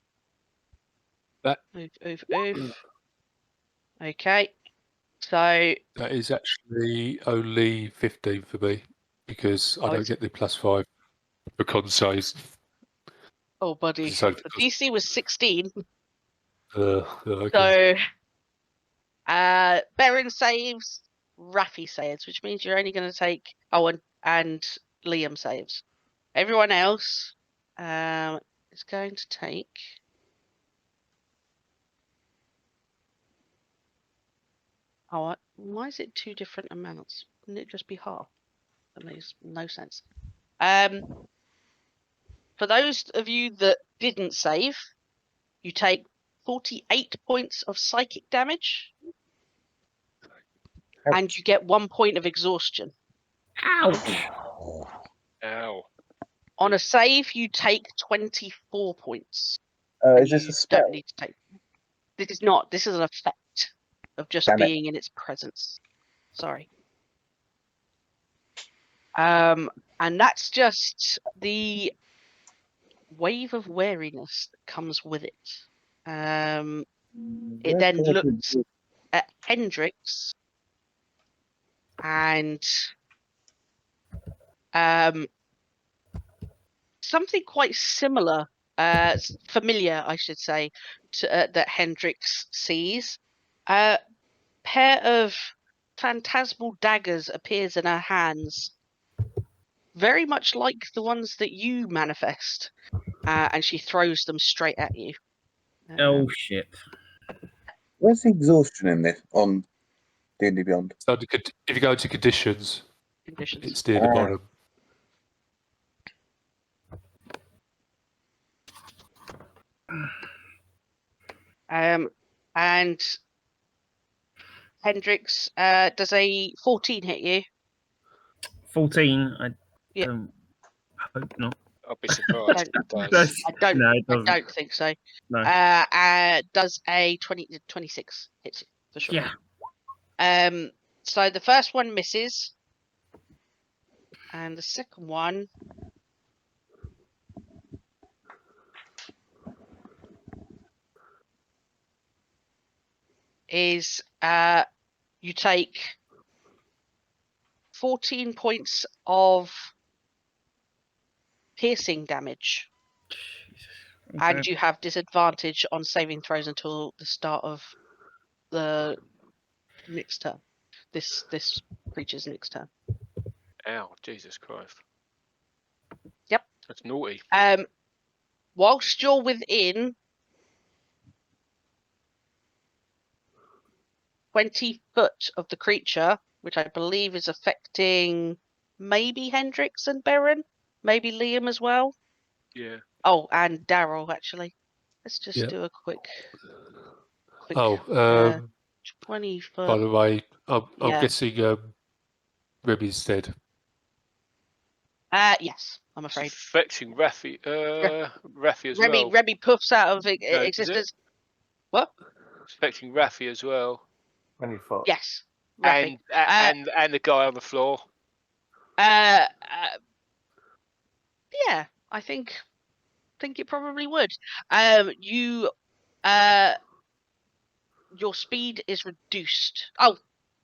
Oof. Okay. So That is actually only 15 for me because I don't get the +5 for con saves. oh, buddy, So, the DC was 16. okay. So Beren saves, Raffi saves, which means you're only going to take and Liam saves. Everyone else is going to take. Oh, why is it two different amounts? Wouldn't it just be half? That makes no sense. For those of you that didn't save, you take 48 points of psychic damage, and you get 1 point of exhaustion. Ouch! Ow. On a save, you take 24 points. Is this a spell? Don't need to take. This is not. This is an effect of just being in its presence. Sorry. And that's just the wave of wariness that comes with it. It then looks at Hendrix and something quite similar, familiar, I should say, to that Hendrix sees. A pair of phantasmal daggers appears in her hands, very much like the ones that you manifest, and she throws them straight at you. Oh shit! Where's the exhaustion in this on D&D Beyond? So if you go to conditions, it's near the bottom. And Hendrix, does a 14 hit you? 14. I hope not. I'll be surprised if it does. I No, it doesn't. don't think so. No. Does a 26 hit you for sure? Yeah. So the first one misses, and the second one is you take 14 points of piercing damage, and you have disadvantage on saving throws until the start of the next turn. This creature's next turn. Ow, Jesus Christ. Yep. That's naughty. Whilst you're within 20 foot of the creature, which I believe is affecting maybe Hendrix and Beren, maybe Liam as well. Yeah. Oh, and Darrell, actually. Let's just do a quick 20 foot. By the way, I'm guessing Remy's dead. Yes, I'm afraid. It's affecting Raffi as well. Remy puffs out of existence. What? It's affecting Raffi as well. 20 foot. Yes. And the guy on the floor. Yeah, I think it probably would. Your speed is reduced. Oh,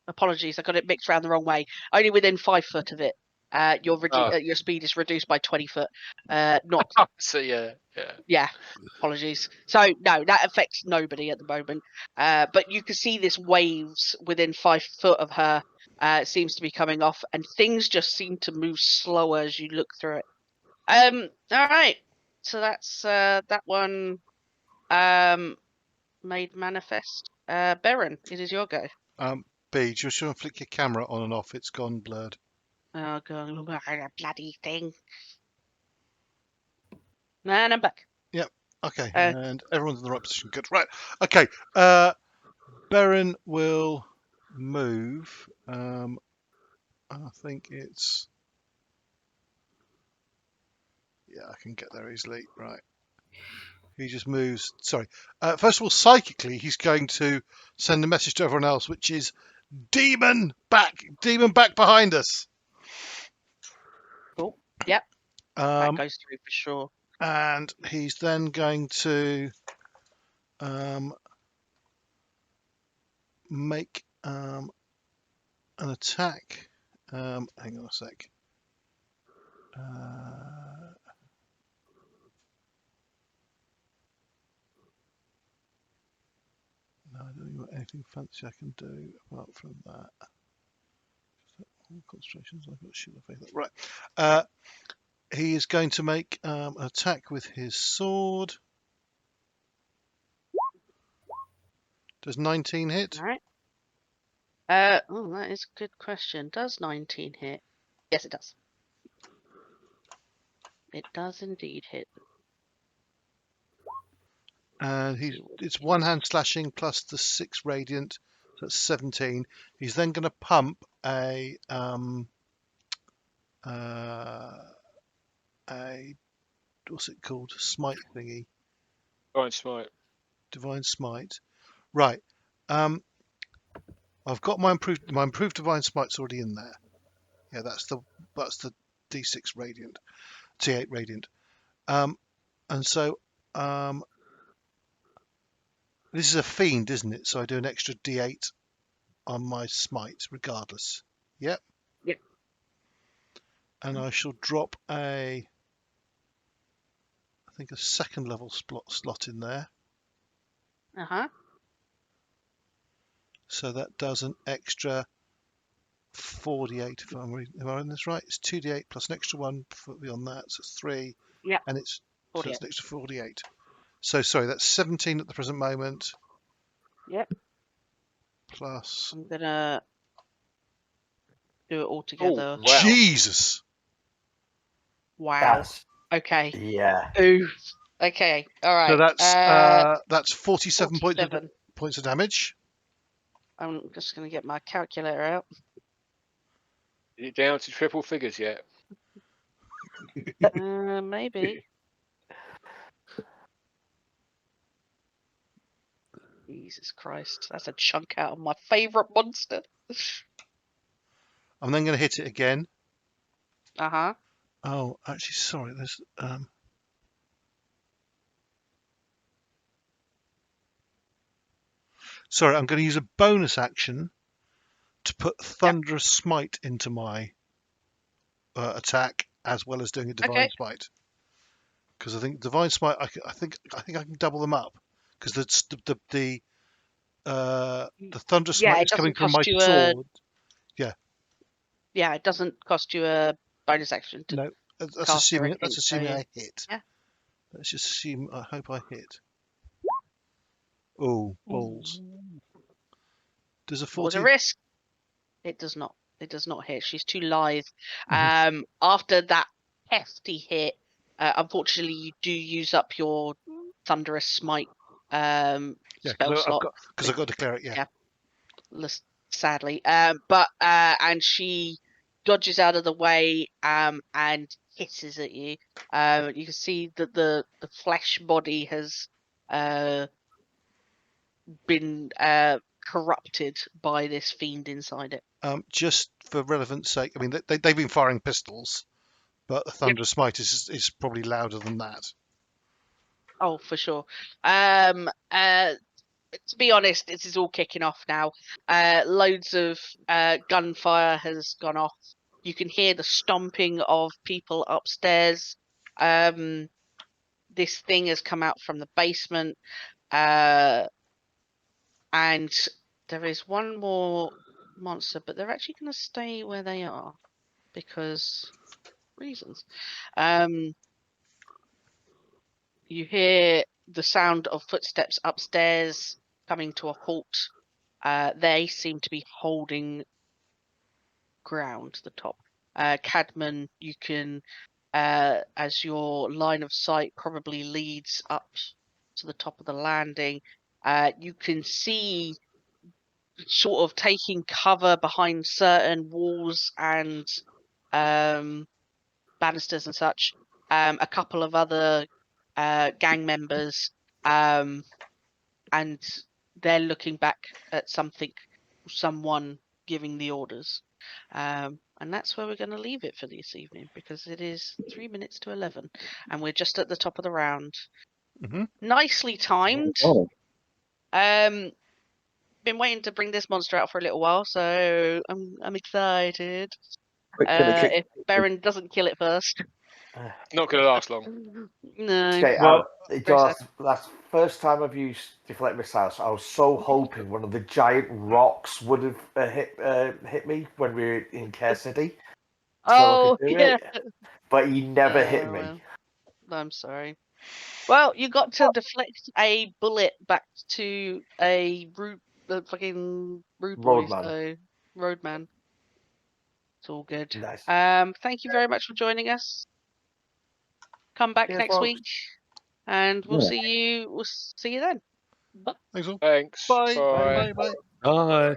apologies, I got it mixed around the wrong way. Only within 5 foot of it. Your speed is reduced by 20 foot. Not. So yeah. Yeah. Apologies. So no, that affects nobody at the moment. But you can see this waves within 5 foot of her. It seems to be coming off, and things just seem to move slower as you look through it. All right. So that's that one. Made manifest. Beren, it is your go. Bea, just try and flick your camera on and off. It's gone blurred. Oh god, look at that bloody thing. And I'm back. Yep. Okay. And everyone's in the right position. Good. Right. Okay. Beren will move. I think it's. Yeah, I can get there easily. Right. He just moves. Sorry. First of all, psychically, he's going to send a message to everyone else, which is demon back behind us. Cool. Yep. That goes through for sure. And he's then going to make an attack. Hang on a sec. No, I don't think I've got anything fancy I can do apart from that. All concentrations, I've got to shoot my face. Right. He is going to make an attack with his sword. Does 19 hit? All right. That is a good question. Does 19 hit? Yes, it does. It does indeed hit. And it's one hand slashing plus the 6 radiant, so that's 17. He's then going to pump a what's it called? Smite thingy. Divine Smite. Right. I've got my improved Divine Smite's already in there. Yeah, that's the D6 radiant, T8 radiant. And so this is a fiend, isn't it? So I do an extra D8 on my smite, regardless. Yep. Yep. And I shall drop a second level slot in there. So that does an extra 48. If am I on this right? It's 2d8 plus an extra one beyond that, so it's 3. Yeah. And it's 48. So it's an extra 48. So sorry, that's 17 at the present moment. Yep. Plus. I'm gonna do it all together. Oh, wow. Jesus. Wow. Okay. Yeah. Ooh. Okay. All right. So that's 47 points of damage. I'm just gonna get my calculator out. Is it down to triple figures yet? Maybe. Jesus Christ, that's a chunk out of my favourite monster. I'm then going to hit it again. Oh, actually, sorry. There's Sorry, I'm going to use a bonus action to put Thunderous Smite into my attack, as well as doing a Divine Smite. Because I think Divine Smite, I think I can double them up. Because the Thunderous Smite is coming from my sword. Yeah, it doesn't cost you a bonus action to No, that's cast or assuming anything, I hit. Yeah. Let's just assume. I hope I hit. Oh, balls! Does a 40? Was a risk. It does not. It does not hit. She's too lithe. After that hefty hit, unfortunately, you do use up your Thunderous Smite spell slot. Because I've got to declare it. Yeah. Sadly, and she dodges out of the way and hisses at you. You can see that the flesh body has been corrupted by this fiend inside it. Just for relevance sake, I mean they've been firing pistols, but the Thunderous Smite is probably louder than that. Oh, for sure. To be honest, this is all kicking off now. Loads of gunfire has gone off. You can hear the stomping of people upstairs. This thing has come out from the basement. And there is one more monster, but they're actually going to stay where they are because reasons. You hear the sound of footsteps upstairs coming to a halt. They seem to be holding ground, the top. Cadman, you can, as your line of sight probably leads up to the top of the landing, you can see sort of taking cover behind certain walls and banisters and such, a couple of other gang members, and they're looking back at someone giving the orders. And that's where we're going to leave it for this evening, because it is 3 minutes to 11 and we're just at the top of the round. Nicely timed. Been waiting to bring this monster out for a little while, so I'm excited. If Beren doesn't kill it first. Not going to last long. No. Okay, Well, that's first time I've used deflect missiles. I was so hoping one of the giant rocks would have hit me when we were in Care City. Oh, yeah. But he never hit me. Well, I'm sorry. Well, you got to deflect a bullet back to a fucking rude boy, so roadman. It's all good. Nice. Thank you very much for joining us. Come back next week, and we'll see you. We'll see you then. Bye. Thanks all. Thanks. Bye. Bye.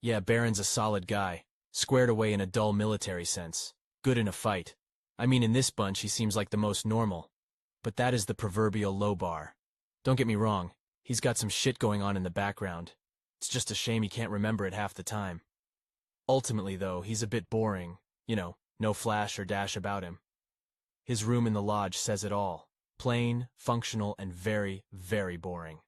Yeah, Beren's a solid guy. Squared away in a dull military sense. Good in a fight. I mean, in this bunch, he seems like the most normal. But that is the proverbial low bar. Don't get me wrong, he's got some shit going on in the background. It's just a shame he can't remember it half the time. Ultimately, though, he's a bit boring. You know, no flash or dash about him. His room in the lodge says it all. Plain, functional, and very, very boring.